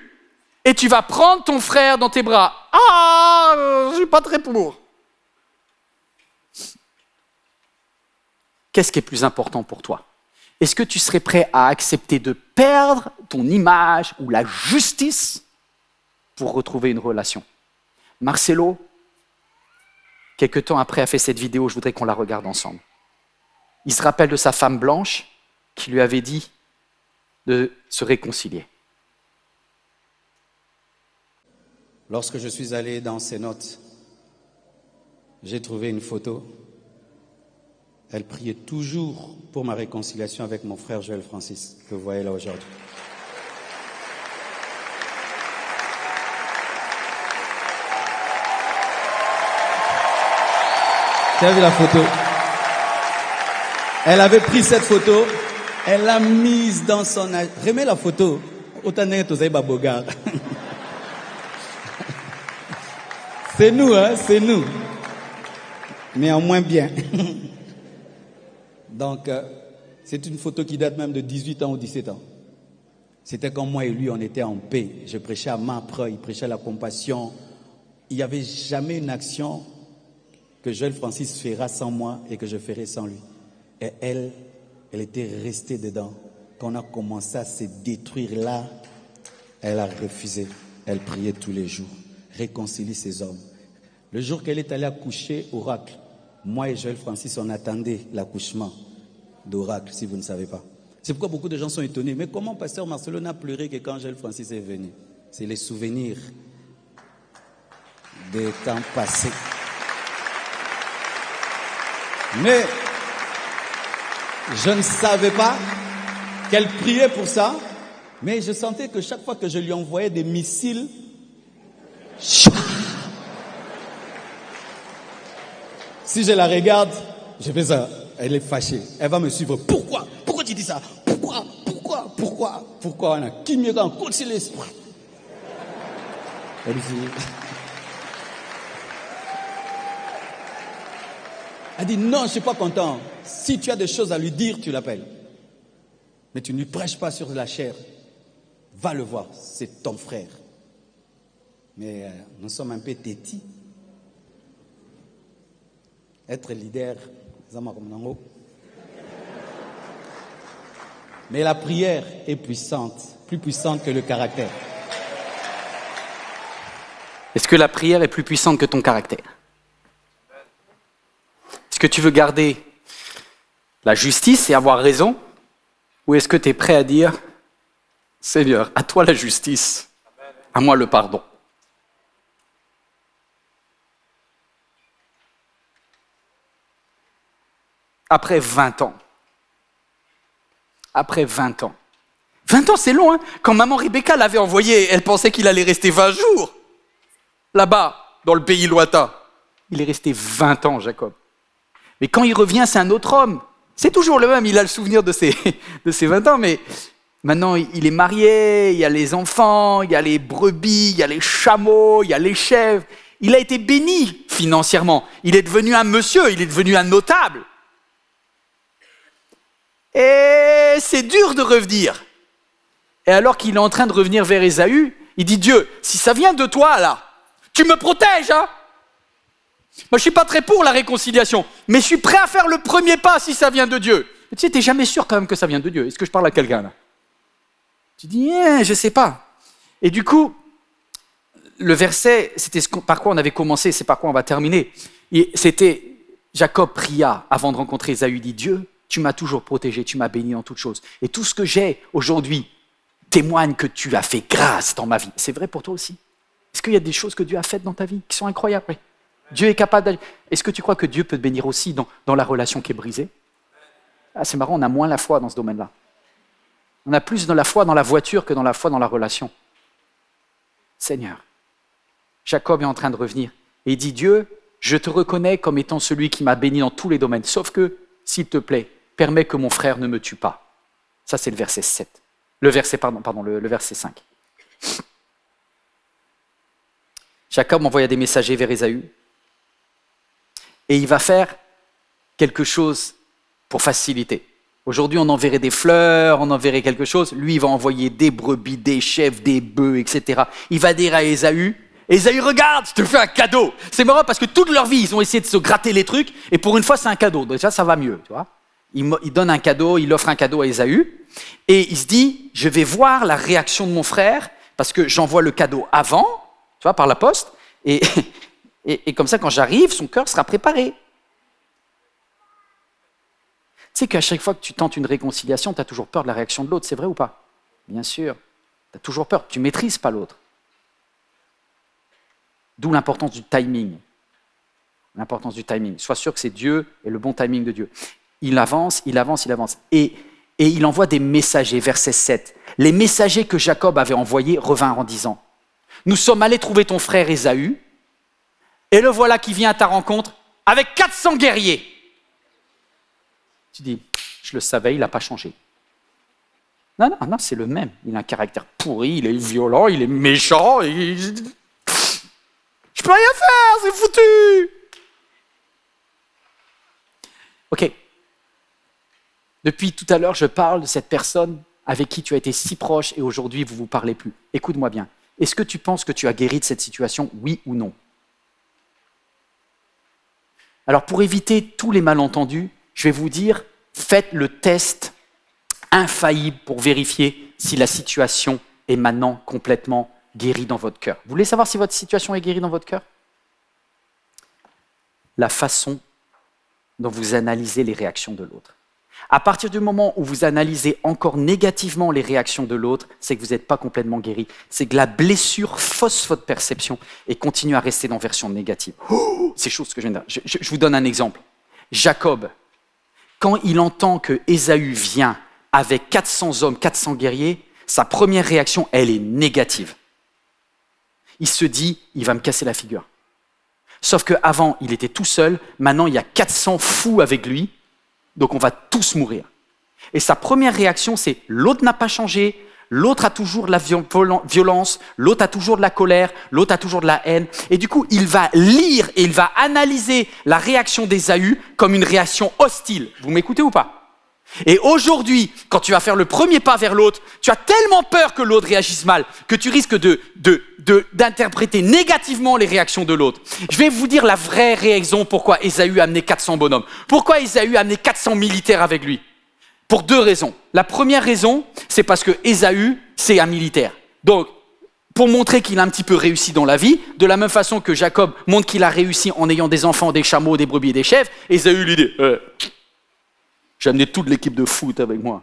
et tu vas prendre ton frère dans tes bras. Ah, je ne suis pas très pour. Qu'est-ce qui est plus important pour toi? Est-ce que tu serais prêt à accepter de perdre ton image ou la justice pour retrouver une relation? Marcelo, quelque temps après, a fait cette vidéo, je voudrais qu'on la regarde ensemble. Il se rappelle de sa femme Blanche qui lui avait dit de se réconcilier. Lorsque je suis allé dans ses notes, j'ai trouvé une photo. Elle priait toujours pour ma réconciliation avec mon frère Joël Francis, que vous voyez là aujourd'hui. Tu as vu la photo? Elle avait pris cette photo, elle l'a mise dans son... Remets la photo. Autant d'être aux Aïba-Bogar. C'est nous, hein, c'est nous. Mais en moins bien. Donc, c'est une photo qui date même de 18 ans ou 17 ans. C'était quand moi et lui, on était en paix. Je prêchais à Mapre, il prêchait à la compassion. Il n'y avait jamais une action que Joël Francis fera sans moi et que je ferai sans lui. Et elle était restée dedans. Quand on a commencé à se détruire là, elle a refusé. Elle priait tous les jours. Réconcilie ses hommes. Le jour qu'elle est allée accoucher, Oracle, moi et Joël Francis, on attendait l'accouchement d'Oracle, si vous ne savez pas. C'est pourquoi beaucoup de gens sont étonnés. Mais comment pasteur Marcelo n'a pleuré que quand Joël Francis est venu? C'est les souvenirs des temps passés. Mais je ne savais pas qu'elle priait pour ça, mais je sentais que chaque fois que je lui envoyais des missiles, si je la regarde, je fais ça. Elle est fâchée. Elle va me suivre. Pourquoi? Pourquoi tu dis ça? Pourquoi? Pourquoi on a qui mieux qu'un coup de l'esprit? Elle dit non, je ne suis pas content. Si tu as des choses à lui dire, tu l'appelles. Mais tu ne lui prêches pas sur la chair. Va le voir, c'est ton frère. Mais nous sommes un peu têtis. Être leader, mais la prière est puissante, plus puissante que le caractère. Est-ce que la prière est plus puissante que ton caractère? Est-ce que tu veux garder la justice et avoir raison? Ou est-ce que tu es prêt à dire, Seigneur, à toi la justice, à moi le pardon? Après 20 ans. 20 ans, c'est long, hein? Quand maman Rebecca l'avait envoyé, elle pensait qu'il allait rester 20 jours. Là-bas, dans le pays lointain. Il est resté 20 ans, Jacob. Mais quand il revient, c'est un autre homme. C'est toujours le même, il a le souvenir de ses 20 ans, mais maintenant, il est marié, il y a les enfants, il y a les brebis, il y a les chameaux, il y a les chèvres. Il a été béni financièrement. Il est devenu un monsieur, il est devenu un notable. Et c'est dur de revenir. Et alors qu'il est en train de revenir vers Ésaü, il dit, Dieu, si ça vient de toi, là, tu me protèges, hein? Moi, je ne suis pas très pour la réconciliation, mais je suis prêt à faire le premier pas si ça vient de Dieu. Mais tu sais, tu n'es jamais sûr quand même que ça vient de Dieu. Est-ce que je parle à quelqu'un, là? Tu dis, je ne sais pas. Et du coup, le verset, c'était par quoi on avait commencé, c'est par quoi on va terminer. Et c'était, Jacob pria avant de rencontrer Ésaü, il dit, Dieu, tu m'as toujours protégé, tu m'as béni en toutes choses. Et tout ce que j'ai aujourd'hui témoigne que tu as fait grâce dans ma vie. C'est vrai pour toi aussi? Est-ce qu'il y a des choses que Dieu a faites dans ta vie qui sont incroyables? Oui. Dieu est capable d'agir. Est-ce que tu crois que Dieu peut te bénir aussi dans la relation qui est brisée? Ah, c'est marrant, on a moins la foi dans ce domaine-là. On a plus de la foi dans la voiture que dans la foi dans la relation. Seigneur, Jacob est en train de revenir et il dit, Dieu, je te reconnais comme étant celui qui m'a béni dans tous les domaines, sauf que, s'il te plaît, permets que mon frère ne me tue pas. Ça, c'est le verset 7. Le verset 5. Jacob envoya des messagers vers Ésaü et il va faire quelque chose pour faciliter. Aujourd'hui, on enverrait des fleurs, on enverrait quelque chose. Lui, il va envoyer des brebis, des chèvres, des bœufs, etc. Il va dire à Ésaü, Ésaü, regarde, je te fais un cadeau. C'est marrant parce que toute leur vie, ils ont essayé de se gratter les trucs et pour une fois, c'est un cadeau. Déjà, ça va mieux, tu vois. Il donne un cadeau, il offre un cadeau à Ésaü et il se dit, je vais voir la réaction de mon frère parce que j'envoie le cadeau avant, tu vois, par la poste et comme ça, quand j'arrive, son cœur sera préparé. Tu sais qu'à chaque fois que tu tentes une réconciliation, tu as toujours peur de la réaction de l'autre, c'est vrai ou pas? Bien sûr, tu as toujours peur, tu ne maîtrises pas l'autre. D'où l'importance du timing. L'importance du timing. Sois sûr que c'est Dieu et le bon timing de Dieu. Il avance. Et il envoie des messagers, verset 7. Les messagers que Jacob avait envoyés revinrent en disant, nous sommes allés trouver ton frère Ésaü, et le voilà qui vient à ta rencontre avec 400 guerriers. Tu dis, je le savais, il n'a pas changé. Non, c'est le même. Il a un caractère pourri, il est violent, il est méchant. Je peux rien faire, c'est foutu. Ok. Depuis tout à l'heure, je parle de cette personne avec qui tu as été si proche et aujourd'hui, vous ne vous parlez plus. Écoute-moi bien. Est-ce que tu penses que tu as guéri de cette situation, oui ou non? Alors, pour éviter tous les malentendus, je vais vous dire, faites le test infaillible pour vérifier si la situation est maintenant complètement guérie dans votre cœur. Vous voulez savoir si votre situation est guérie dans votre cœur? La façon dont vous analysez les réactions de l'autre. À partir du moment où vous analysez encore négativement les réactions de l'autre, c'est que vous n'êtes pas complètement guéri. C'est que la blessure fausse votre perception et continue à rester dans la version négative. C'est chose que je viens de dire. Je vous donne un exemple. Jacob, quand il entend que Ésaü vient avec 400 hommes, 400 guerriers, sa première réaction, elle est négative. Il se dit, il va me casser la figure. Sauf qu'avant, il était tout seul. Maintenant, il y a 400 fous avec lui. Donc, on va tous mourir. Et sa première réaction, c'est l'autre n'a pas changé, l'autre a toujours de la violence, l'autre a toujours de la colère, l'autre a toujours de la haine. Et du coup, il va lire et il va analyser la réaction d'Ésaü comme une réaction hostile. Vous m'écoutez ou pas? Et aujourd'hui, quand tu vas faire le premier pas vers l'autre, tu as tellement peur que l'autre réagisse mal, que tu risques d'interpréter négativement les réactions de l'autre. Je vais vous dire la vraie raison pourquoi Ésaü a amené 400 bonhommes. Pourquoi Ésaü a amené 400 militaires avec lui? Pour 2 raisons. La première raison, c'est parce que Ésaü, c'est un militaire. Donc, pour montrer qu'il a un petit peu réussi dans la vie, de la même façon que Jacob montre qu'il a réussi en ayant des enfants, des chameaux, des brebis et des chèvres, Ésaü lui dit j'ai amené toute l'équipe de foot avec moi.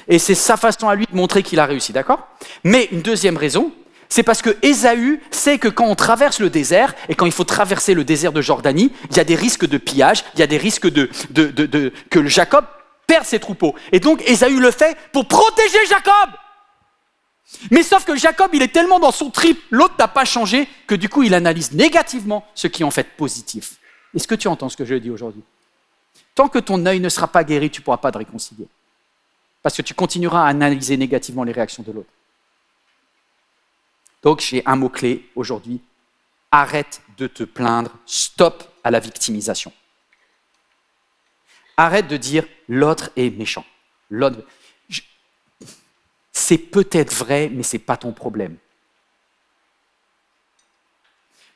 Et c'est sa façon à lui de montrer qu'il a réussi, d'accord? Mais une deuxième raison, c'est parce que Ésaü sait que quand on traverse le désert, et quand il faut traverser le désert de Jordanie, il y a des risques de pillage, il y a des risques que Jacob perde ses troupeaux. Et donc Ésaü le fait pour protéger Jacob. Mais sauf que Jacob, il est tellement dans son trip, l'autre n'a pas changé, que du coup, il analyse négativement ce qui est en fait positif. Est-ce que tu entends ce que je dis aujourd'hui? Tant que ton œil ne sera pas guéri, tu ne pourras pas te réconcilier. Parce que tu continueras à analyser négativement les réactions de l'autre. Donc, j'ai un mot-clé aujourd'hui. Arrête de te plaindre. Stop à la victimisation. Arrête de dire l'autre est méchant. C'est peut-être vrai, mais ce n'est pas ton problème.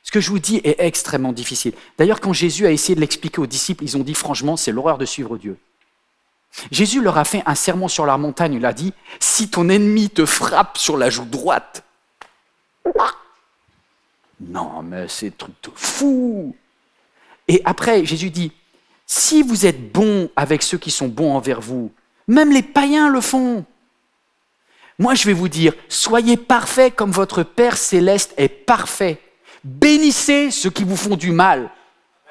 Ce que je vous dis est extrêmement difficile. D'ailleurs, quand Jésus a essayé de l'expliquer aux disciples, ils ont dit franchement, c'est l'horreur de suivre Dieu. Jésus leur a fait un sermon sur la montagne, il a dit, si ton ennemi te frappe sur la joue droite, non mais c'est un truc de fou. Et après, Jésus dit, si vous êtes bons avec ceux qui sont bons envers vous, même les païens le font. Moi, je vais vous dire, soyez parfaits comme votre Père céleste est parfait. Bénissez ceux qui vous font du mal.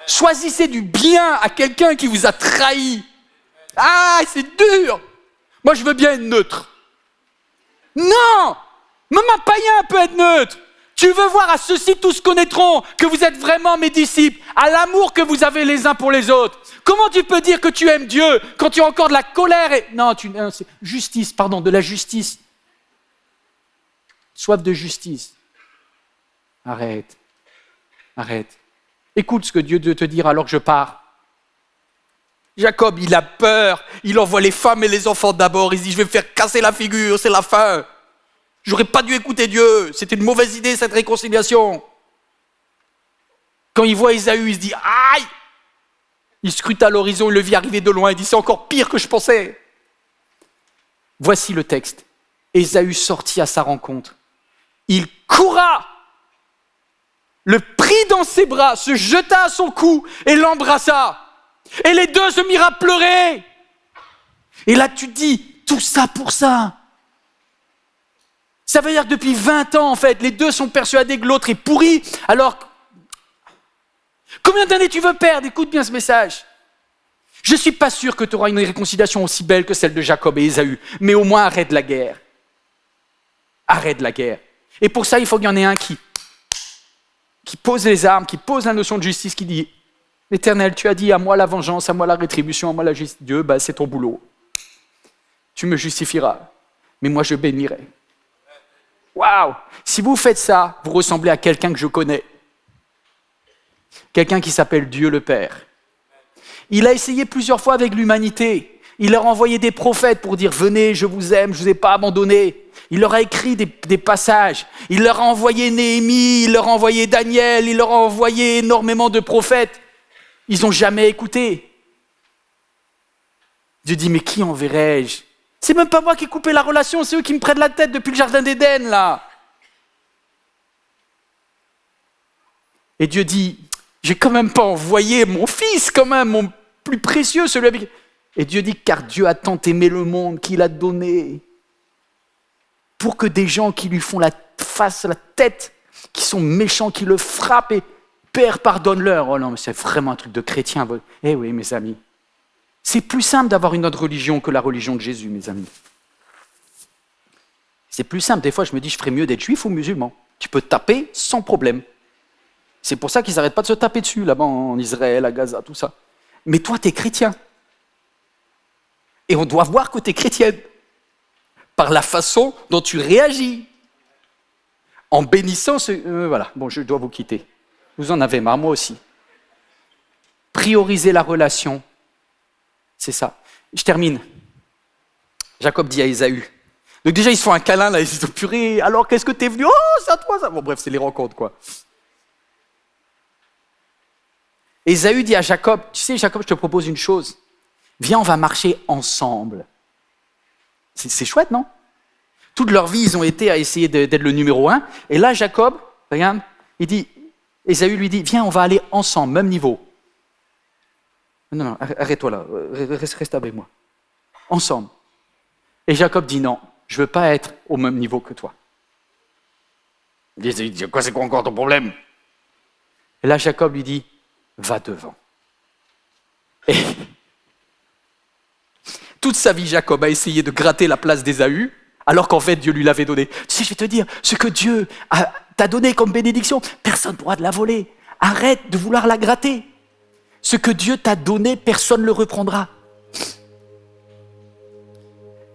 Choisissez du bien à quelqu'un qui vous a trahi. Ah, c'est dur. Moi, je veux bien être neutre. Non, même un païen peut être neutre. Tu veux voir à ceux-ci tous connaîtront que vous êtes vraiment mes disciples, à l'amour que vous avez les uns pour les autres. Comment tu peux dire que tu aimes Dieu quand tu as encore de la colère et... Non, c'est justice, pardon, de la justice. Soif de justice. Arrête. Écoute ce que Dieu doit te dire alors que je pars. Jacob, il a peur. Il envoie les femmes et les enfants d'abord. Il se dit, je vais me faire casser la figure, c'est la fin. J'aurais pas dû écouter Dieu. C'était une mauvaise idée, cette réconciliation. Quand il voit Ésaü, il se dit, aïe! Il scrute à l'horizon, il le vit arriver de loin. Il dit, c'est encore pire que je pensais. Voici le texte. Ésaü sortit à sa rencontre. Il coura, le prit dans ses bras, se jeta à son cou et l'embrassa. Et les deux se mirent à pleurer. Et là, tu te dis, tout ça pour ça. Ça veut dire que depuis 20 ans, en fait, les deux sont persuadés que l'autre est pourri. Alors, combien d'années tu veux perdre? Écoute bien ce message. Je ne suis pas sûr que tu auras une réconciliation aussi belle que celle de Jacob et Ésaü, mais au moins arrête la guerre. Arrête la guerre. Et pour ça, il faut qu'il y en ait un qui pose les armes, qui pose la notion de justice, qui dit « L'Éternel, tu as dit à moi la vengeance, à moi la rétribution, à moi la justice. Dieu, c'est ton boulot. Tu me justifieras, mais moi je bénirai. » Waouh! Si vous faites ça, vous ressemblez à quelqu'un que je connais. Quelqu'un qui s'appelle Dieu le Père. Il a essayé plusieurs fois avec l'humanité. Il leur a envoyé des prophètes pour dire « Venez, je vous aime, je ne vous ai pas abandonné. » Il leur a écrit des passages. Il leur a envoyé Néhémie, il leur a envoyé Daniel, il leur a envoyé énormément de prophètes. Ils n'ont jamais écouté. Dieu dit « Mais qui enverrai-je » C'est même pas moi qui ai coupé la relation, c'est eux qui me prennent la tête depuis le jardin d'Éden, là. Et Dieu dit « J'ai quand même pas envoyé mon fils, quand même, mon plus précieux, celui avec... » Et Dieu dit « Car Dieu a tant aimé le monde qu'il a donné. » Pour que des gens qui lui font la face, la tête, qui sont méchants, qui le frappent, et Père, pardonne-leur. Oh non, mais c'est vraiment un truc de chrétien. Eh oui, mes amis. C'est plus simple d'avoir une autre religion que la religion de Jésus, mes amis. C'est plus simple. Des fois, je me dis, je ferais mieux d'être juif ou musulman. Tu peux te taper sans problème. C'est pour ça qu'ils n'arrêtent pas de se taper dessus, là-bas en Israël, à Gaza, tout ça. Mais toi, tu es chrétien. Et on doit voir que tu es chrétienne. Par la façon dont tu réagis. En bénissant ce... voilà, bon, je dois vous quitter. Vous en avez marre, moi aussi. Prioriser la relation, c'est ça. Je termine. Jacob dit à Ésaü. Donc déjà, ils se font un câlin, là, ils se disent, purée, alors qu'est-ce que t'es venu? Oh, c'est à toi ça. Bon, bref, c'est les rencontres, quoi. Ésaü dit à Jacob, tu sais, Jacob, je te propose une chose. Viens, on va marcher ensemble. C'est chouette, non? Toute leur vie, ils ont été à essayer d'être le numéro 1. Et là, Jacob, regarde, Ésaü lui dit, viens, on va aller ensemble, même niveau. Non, arrête-toi là, reste avec moi. Ensemble. Et Jacob dit, non, je ne veux pas être au même niveau que toi. Ésaü dit, c'est quoi encore ton problème? Et là, Jacob lui dit, va devant. Et toute sa vie, Jacob a essayé de gratter la place d'Ésaü, alors qu'en fait, Dieu lui l'avait donné. Tu sais, je vais te dire, ce que Dieu t'a donné comme bénédiction, personne ne pourra te la voler. Arrête de vouloir la gratter. Ce que Dieu t'a donné, personne ne le reprendra.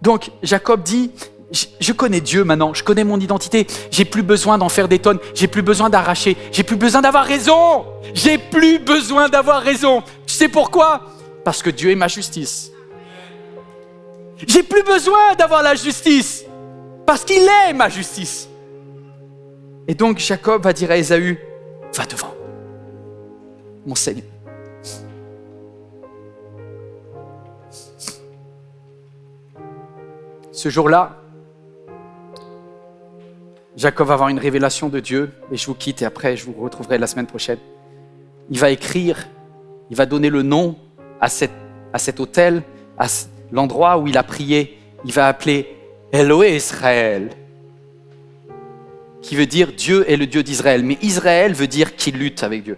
Donc, Jacob dit, je connais Dieu maintenant, je connais mon identité, j'ai plus besoin d'en faire des tonnes, j'ai plus besoin d'arracher, j'ai plus besoin d'avoir raison. J'ai plus besoin d'avoir raison. Tu sais pourquoi? Parce que Dieu est ma justice. J'ai plus besoin d'avoir la justice, parce qu'il est ma justice. Et donc, Jacob va dire à Ésaü, va devant, mon Seigneur. Ce jour-là, Jacob va avoir une révélation de Dieu, et je vous quitte, et après je vous retrouverai la semaine prochaine. Il va écrire, il va donner le nom à cet autel, à l'endroit où il a prié. Il va appeler Elohé Israël, qui veut dire Dieu est le Dieu d'Israël. Mais Israël veut dire qu'il lutte avec Dieu.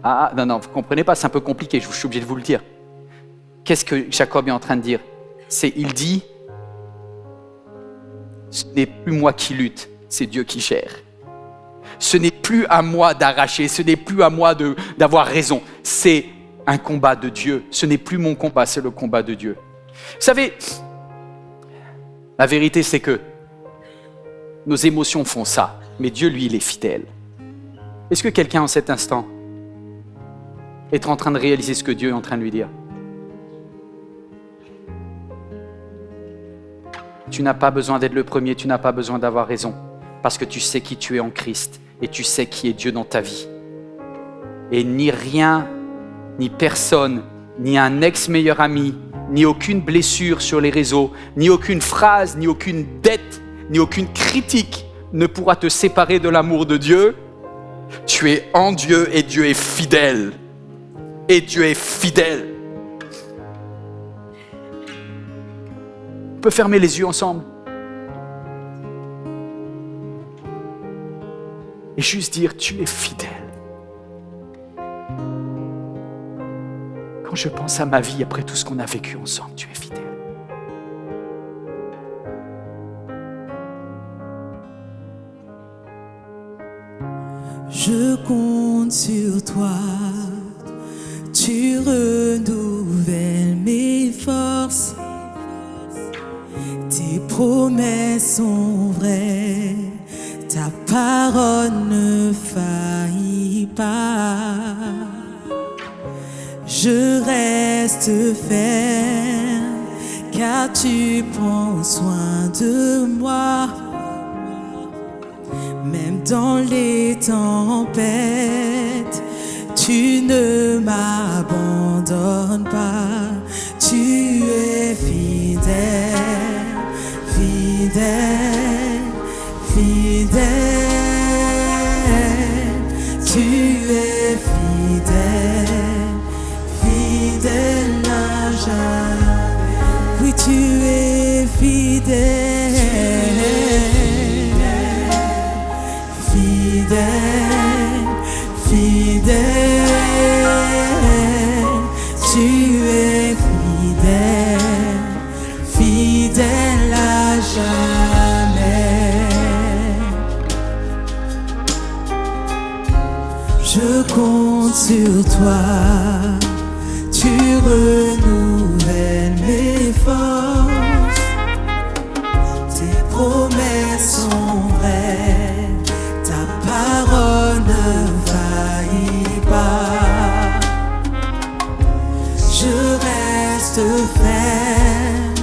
Ah non, vous ne comprenez pas, c'est un peu compliqué, je suis obligé de vous le dire. Qu'est-ce que Jacob est en train de dire? Il dit, ce n'est plus moi qui lutte, c'est Dieu qui gère. Ce n'est plus à moi d'arracher, ce n'est plus à moi d'avoir raison. C'est un combat de Dieu. Ce n'est plus mon combat, c'est le combat de Dieu. Vous savez, la vérité c'est que nos émotions font ça, mais Dieu, lui, il est fidèle. Est-ce que quelqu'un en cet instant est en train de réaliser ce que Dieu est en train de lui dire? Tu n'as pas besoin d'être le premier, tu n'as pas besoin d'avoir raison, parce que tu sais qui tu es en Christ et tu sais qui est Dieu dans ta vie. Et ni rien, ni personne, ni un ex-meilleur ami, ni aucune blessure sur les réseaux, ni aucune phrase, ni aucune dette, ni aucune critique ne pourra te séparer de l'amour de Dieu. Tu es en Dieu et Dieu est fidèle. Et Dieu est fidèle. On peut fermer les yeux ensemble et juste dire, tu es fidèle. Quand je pense à ma vie après tout ce qu'on a vécu ensemble, tu es fidèle. Je compte sur toi, tu renouvelles mes forces. Tes promesses sont vraies, ta parole ne faillit pas. Je reste ferme, car tu prends soin de moi. Même dans les tempêtes, tu ne m'abandonnes pas. Tu es fidèle. Fidèle, fidèle, tu es fidèle, fidèle à jamais. Oui, tu es fidèle, fidèle, fidèle, tu es fidèle, fidèle à jamais. Je compte sur toi, tu renouvelles mes forces. Tes promesses sont vraies, ta parole ne faillit pas. Je reste ferme,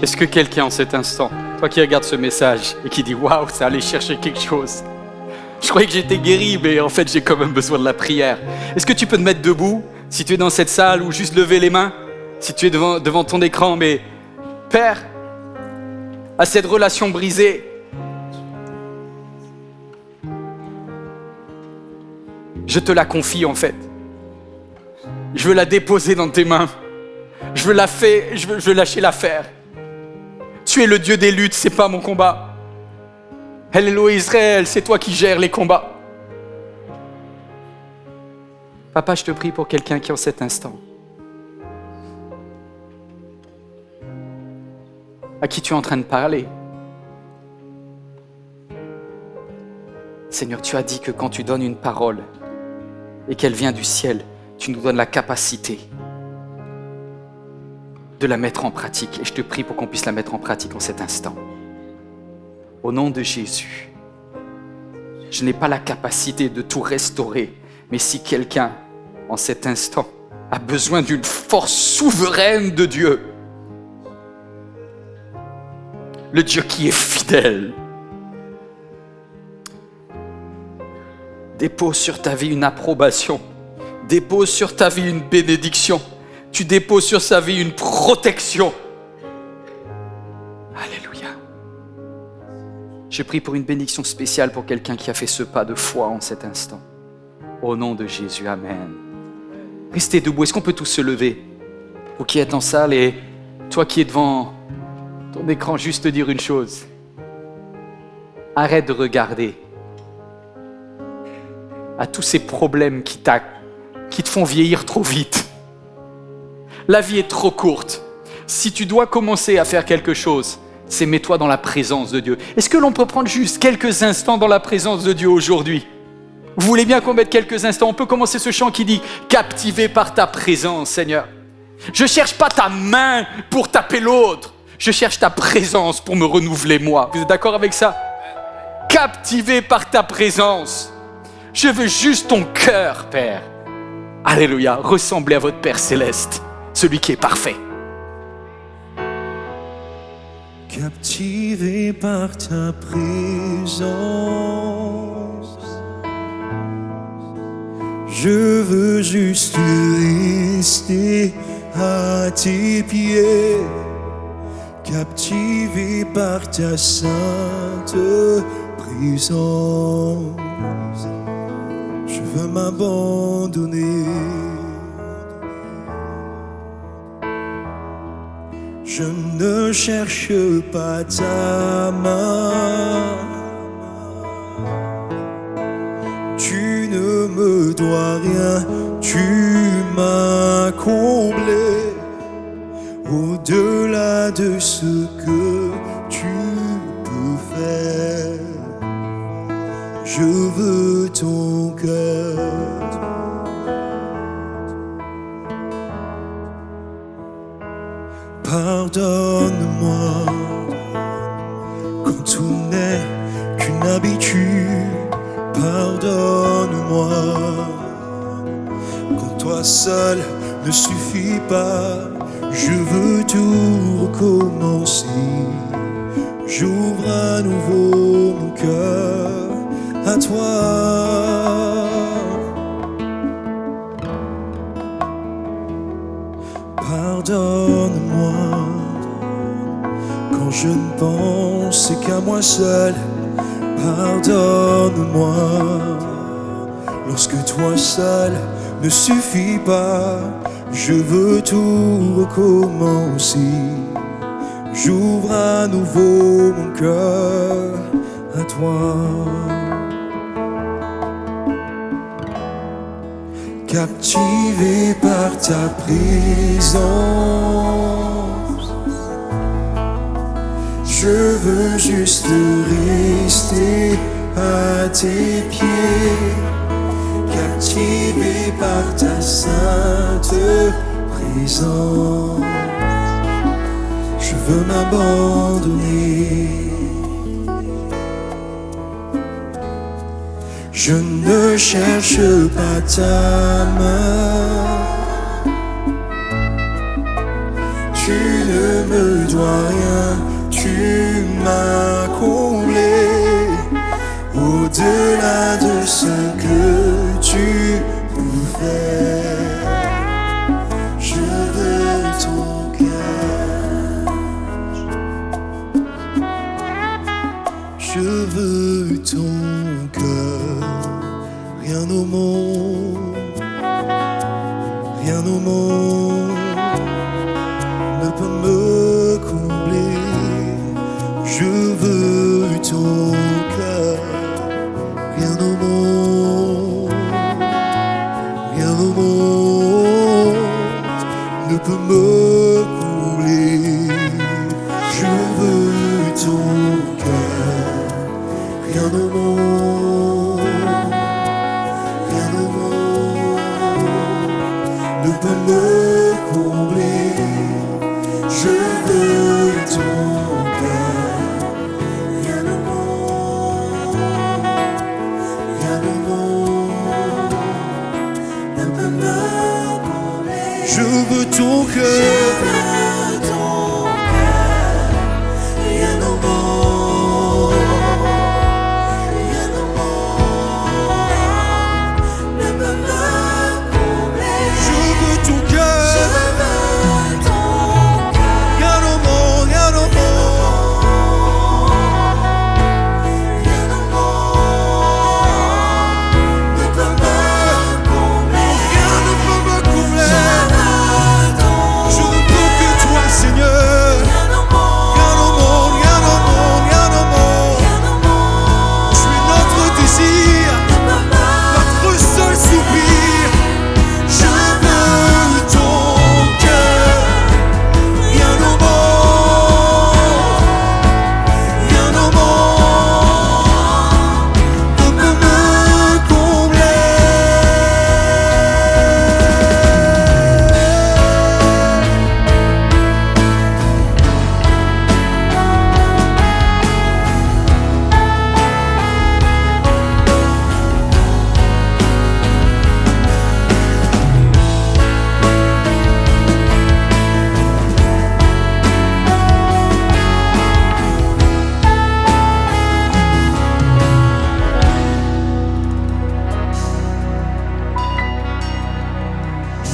Est-ce que quelqu'un en cet instant, toi qui regardes ce message et qui dit « Waouh, ça allait chercher quelque chose. Je croyais que j'étais guéri, mais en fait, j'ai quand même besoin de la prière. » Est-ce que tu peux te mettre debout, si tu es dans cette salle, ou juste lever les mains, si tu es devant ton écran, mais Père, à cette relation brisée, je te la confie en fait. Je veux la déposer dans tes mains. Je veux lâcher l'affaire. Tu es le Dieu des luttes, c'est pas mon combat. Hello Israël, c'est toi qui gères les combats. Papa, je te prie pour quelqu'un qui en cet instant, à qui tu es en train de parler. Seigneur, tu as dit que quand tu donnes une parole et qu'elle vient du ciel, tu nous donnes la capacité de la mettre en pratique. Et je te prie pour qu'on puisse la mettre en pratique en cet instant. Au nom de Jésus, je n'ai pas la capacité de tout restaurer, mais si quelqu'un, en cet instant, a besoin d'une force souveraine de Dieu, le Dieu qui est fidèle, dépose sur ta vie une approbation, dépose sur ta vie une bénédiction, tu déposes sur sa vie une protection. Alléluia. Je prie pour une bénédiction spéciale pour quelqu'un qui a fait ce pas de foi en cet instant. Au nom de Jésus, Amen. Restez debout, est-ce qu'on peut tous se lever? Vous qui êtes en salle et toi qui es devant ton écran, juste te dire une chose. Arrête de regarder à tous ces problèmes qui te font vieillir trop vite. La vie est trop courte. Si tu dois commencer à faire quelque chose, c'est mets-toi dans la présence de Dieu. Est-ce que l'on peut prendre juste quelques instants dans la présence de Dieu aujourd'hui? Vous voulez bien qu'on mette quelques instants? On peut commencer ce chant qui dit « Captivé par ta présence, Seigneur ». Je ne cherche pas ta main pour taper l'autre. Je cherche ta présence pour me renouveler moi. Vous êtes d'accord avec ça? Captivé par ta présence. Je veux juste ton cœur, Père. Alléluia. Ressemblez à votre Père céleste, celui qui est parfait. Captivé par ta présence, je veux juste rester à tes pieds. Captivé par ta sainte présence, je veux m'abandonner. Je ne cherche pas ta main, tu ne me dois rien, tu m'as comblé. Au-delà de ce que tu peux faire, je veux ton cœur. Pardonne-moi quand tout n'est qu'une habitude. Pardonne-moi quand toi seul ne suffit pas. Je veux tout recommencer. J'ouvre à nouveau mon cœur à toi. Pardonne-moi quand je ne pense qu'à moi seul. Pardonne-moi lorsque toi seul ne suffit pas. Je veux tout recommencer. J'ouvre à nouveau mon cœur à toi. Captivé par ta présence, je veux juste rester à tes pieds. Captivé par ta sainte présence, je veux m'abandonner. Je ne cherche pas ta main, tu ne ne me dois rien, tu m'as comblé. Au-delà de ce que tu pouvais, je veux ton cœur. Je veux ton cœur. Rien au monde, rien au monde ne peut me combler. Je veux ton cœur. Rien au monde, rien au monde ne peut me combler. Je veux ton cœur. Rien au monde, rien au monde ne peut me combler. Je veux ton cœur. Rien au monde, rien au monde ne peut me combler. Je veux ton cœur. Rien au monde, rien au monde ne peut me combler. Je veux ton cœur. Rien au monde, rien au monde, rien au monde ne peut me combler. Rien ne peut me combler. Je ne peux que toi, Seigneur. Rien au monde, rien au monde, rien au monde. Tu es notre désir, notre seul soupir. Je veux ton cœur. Rien au monde, rien au monde ne peut me combler.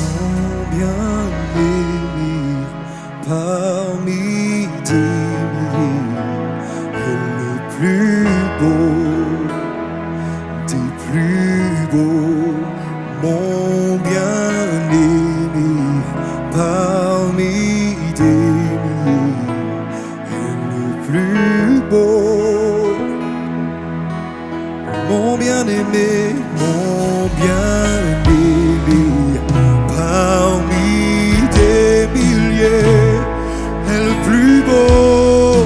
Mon bien-aimé parmi des milliers est le plus beau des plus beaux. Mon bien-aimé parmi des milliers est le plus beau. Mon bien-aimé, mon bien-aimé, parmi des milliers, est le plus beau,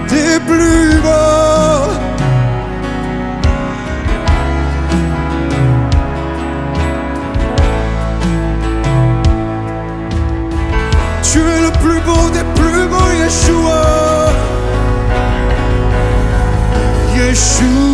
des plus beaux. Tu es le plus beau des plus beaux, Yeshua. Yeshua.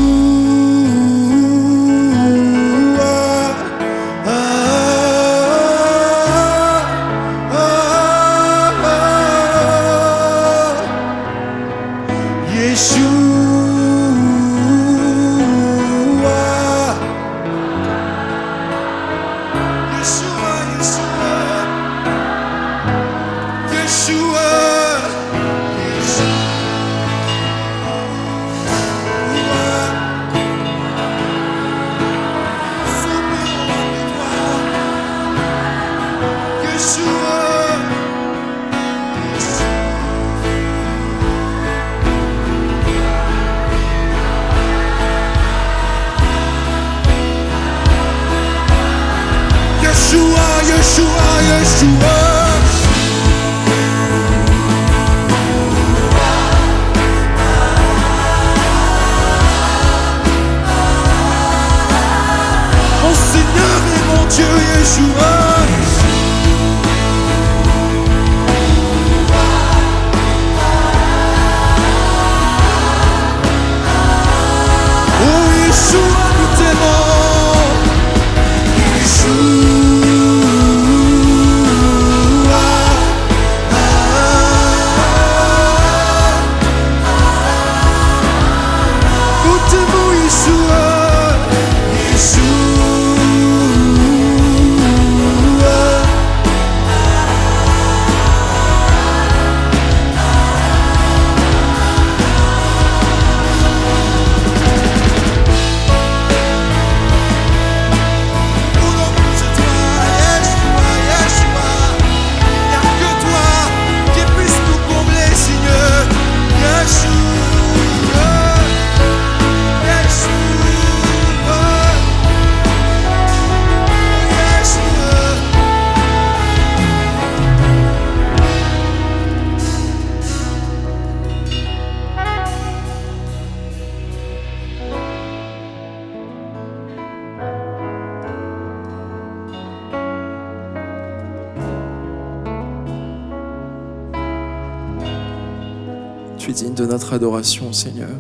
Tu es digne de notre adoration, Seigneur.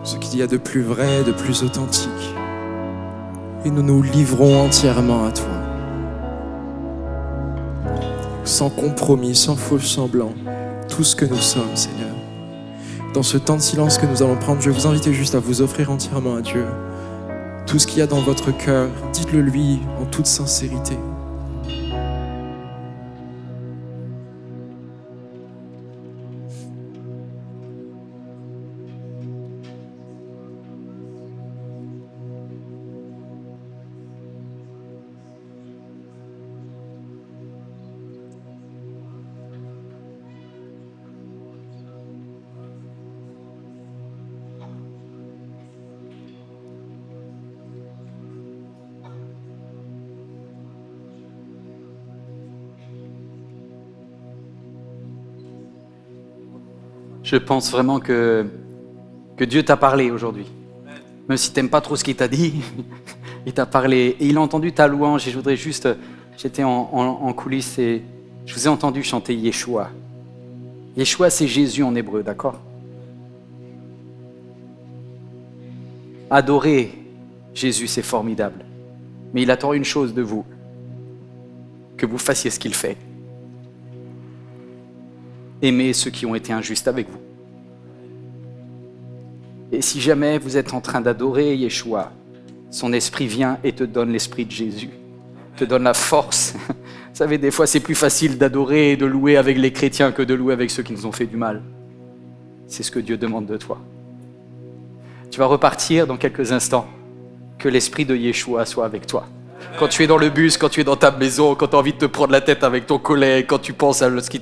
Ce qu'il y a de plus vrai, de plus authentique. Et nous nous livrons entièrement à toi. Sans compromis, sans faux semblant. Tout ce que nous sommes, Seigneur. Dans ce temps de silence que nous allons prendre, je vais vous inviter juste à vous offrir entièrement à Dieu. Tout ce qu'il y a dans votre cœur, dites-le lui en toute sincérité. Je pense vraiment que Dieu t'a parlé aujourd'hui. Même si tu n'aimes pas trop ce qu'il t'a dit, il t'a parlé. Et il a entendu ta louange. Et je voudrais juste... J'étais en coulisses et je vous ai entendu chanter Yeshua. Yeshua, c'est Jésus en hébreu, d'accord? Adorer Jésus, c'est formidable. Mais il attend une chose de vous. Que vous fassiez ce qu'il fait. Aimez ceux qui ont été injustes avec vous. Et si jamais vous êtes en train d'adorer Yeshua, son esprit vient et te donne l'esprit de Jésus, te donne la force. Vous savez, des fois, c'est plus facile d'adorer et de louer avec les chrétiens que de louer avec ceux qui nous ont fait du mal. C'est ce que Dieu demande de toi. Tu vas repartir dans quelques instants. Que l'esprit de Yeshua soit avec toi. Quand tu es dans le bus, quand tu es dans ta maison, quand tu as envie de te prendre la tête avec ton collègue, quand tu penses à ce qui...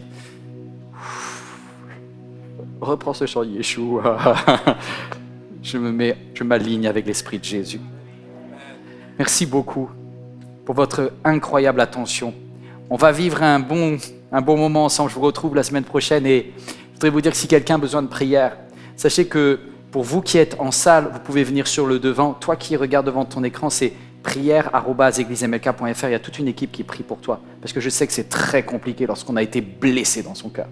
Reprends ce chant Yeshua. Je m'aligne avec l'esprit de Jésus. Merci beaucoup pour votre incroyable attention. On va vivre un bon moment ensemble. Je vous retrouve la semaine prochaine et je voudrais vous dire que si quelqu'un a besoin de prière, sachez que pour vous qui êtes en salle, vous pouvez venir sur le devant. Toi qui regardes devant ton écran, c'est prière@eglismlk.fr. Il y a toute une équipe qui prie pour toi parce que je sais que c'est très compliqué lorsqu'on a été blessé dans son cœur.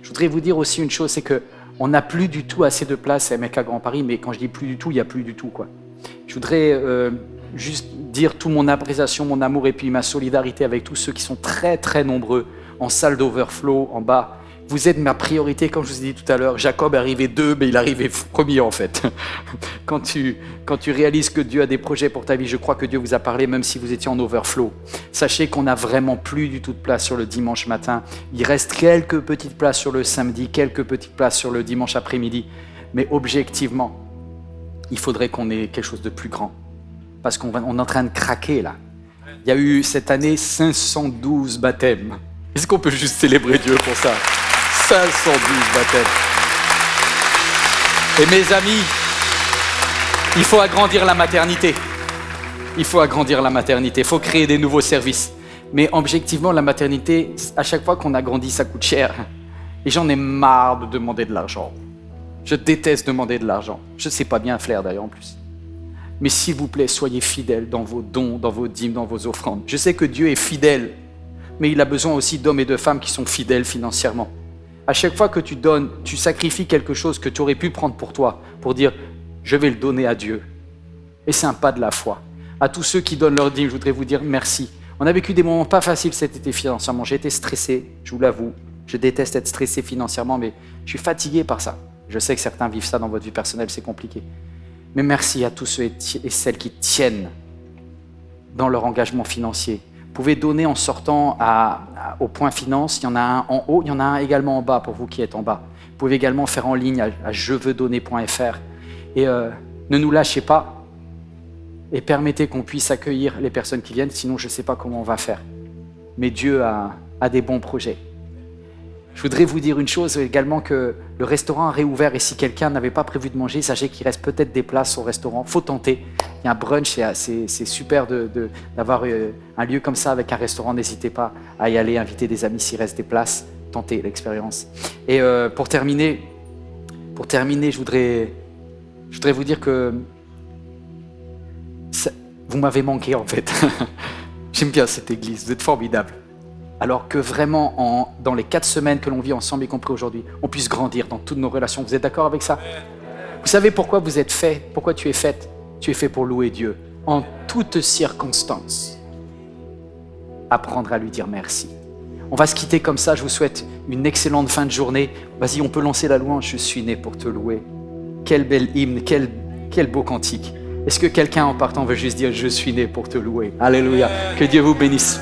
Je voudrais vous dire aussi une chose, c'est qu'on n'a plus du tout assez de place à MLK Grand Paris, mais quand je dis plus du tout, il n'y a plus du tout, quoi. Je voudrais juste dire toute mon appréciation, mon amour et puis ma solidarité avec tous ceux qui sont très très nombreux en salle d'overflow, en bas. Vous êtes ma priorité, comme je vous ai dit tout à l'heure. Jacob est arrivé 2, mais il est arrivé premier en fait. Quand tu réalises que Dieu a des projets pour ta vie, je crois que Dieu vous a parlé même si vous étiez en overflow. Sachez qu'on n'a vraiment plus du tout de place sur le dimanche matin. Il reste quelques petites places sur le samedi, quelques petites places sur le dimanche après-midi. Mais objectivement, il faudrait qu'on ait quelque chose de plus grand. Parce qu'on est en train de craquer là. Il y a eu cette année 512 baptêmes. Est-ce qu'on peut juste célébrer Dieu pour ça? 512 baptêmes. Et mes amis, il faut agrandir la maternité. Il faut agrandir la maternité. Il faut créer des nouveaux services. Mais objectivement, la maternité, à chaque fois qu'on agrandit, ça coûte cher. Et j'en ai marre de demander de l'argent. Je déteste demander de l'argent. Je ne sais pas bien faire d'ailleurs en plus. Mais s'il vous plaît, soyez fidèles dans vos dons, dans vos dîmes, dans vos offrandes. Je sais que Dieu est fidèle, mais il a besoin aussi d'hommes et de femmes qui sont fidèles financièrement. À chaque fois que tu donnes, tu sacrifies quelque chose que tu aurais pu prendre pour toi, pour dire « je vais le donner à Dieu ». Et c'est un pas de la foi. À tous ceux qui donnent leur dîme, je voudrais vous dire merci. On a vécu des moments pas faciles cet été financièrement. J'ai été stressé, je vous l'avoue. Je déteste être stressé financièrement, mais je suis fatigué par ça. Je sais que certains vivent ça dans votre vie personnelle, c'est compliqué. Mais merci à tous ceux et celles qui tiennent dans leur engagement financier. Vous pouvez donner en sortant au point finance. Il y en a un en haut, il y en a un également en bas pour vous qui êtes en bas. Vous pouvez également faire en ligne à jeveudonner.fr. Et ne nous lâchez pas et permettez qu'on puisse accueillir les personnes qui viennent. Sinon, je ne sais pas comment on va faire. Mais Dieu a des bons projets. Je voudrais vous dire une chose également, que le restaurant a réouvert et si quelqu'un n'avait pas prévu de manger, sachez qu'il reste peut-être des places au restaurant. Il faut tenter. Il y a un brunch, c'est super d'avoir un lieu comme ça avec un restaurant. N'hésitez pas à y aller, inviter des amis s'il reste des places. Tentez l'expérience. Et pour terminer, je voudrais vous dire que vous m'avez manqué en fait. J'aime bien cette église, vous êtes formidables. alors que vraiment, dans les 4 semaines que l'on vit ensemble, y compris aujourd'hui, on puisse grandir dans toutes nos relations. Vous êtes d'accord avec ça? Vous savez pourquoi vous êtes fait? Pourquoi tu es faite? Tu es fait pour louer Dieu en toutes circonstances. Apprendre à lui dire merci. On va se quitter comme ça. Je vous souhaite une excellente fin de journée. Vas-y, on peut lancer la louange. Je suis né pour te louer. Quel bel hymne, quel beau cantique. Est-ce que quelqu'un en partant veut juste dire « Je suis né pour te louer ». Alléluia. Que Dieu vous bénisse.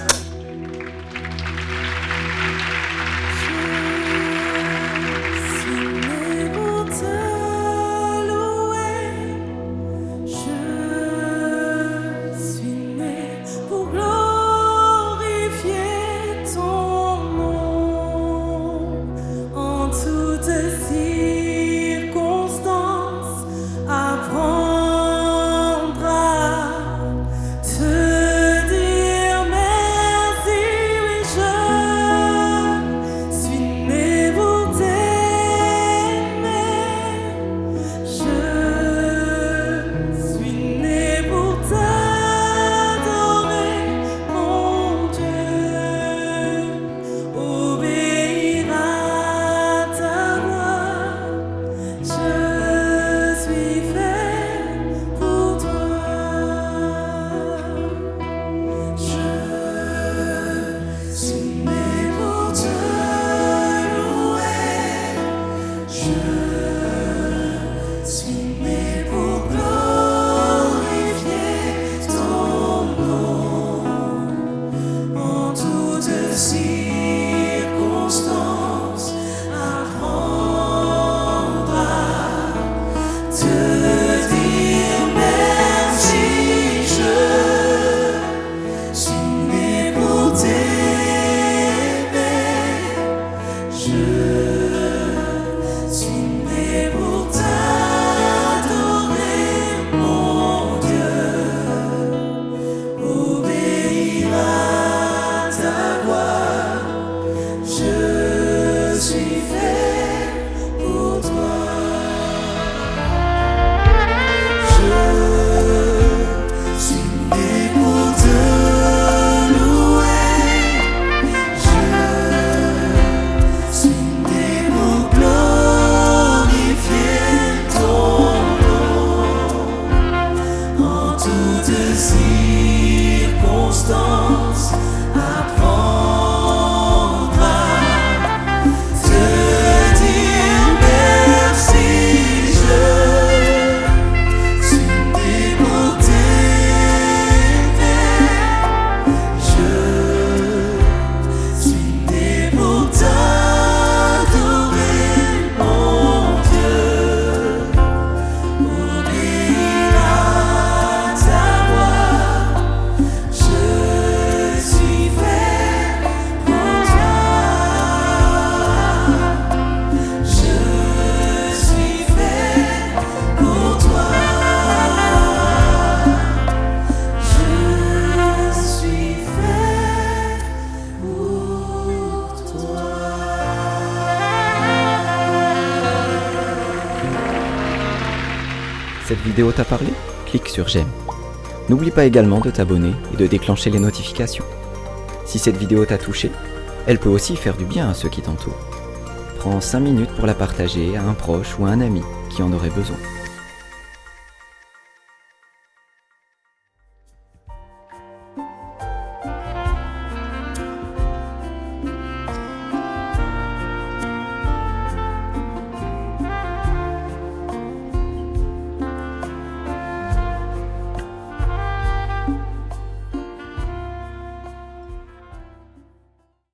Cette vidéo t'a parlé? Clique sur j'aime. N'oublie pas également de t'abonner et de déclencher les notifications. Si cette vidéo t'a touché, elle peut aussi faire du bien à ceux qui t'entourent. Prends 5 minutes pour la partager à un proche ou à un ami qui en aurait besoin.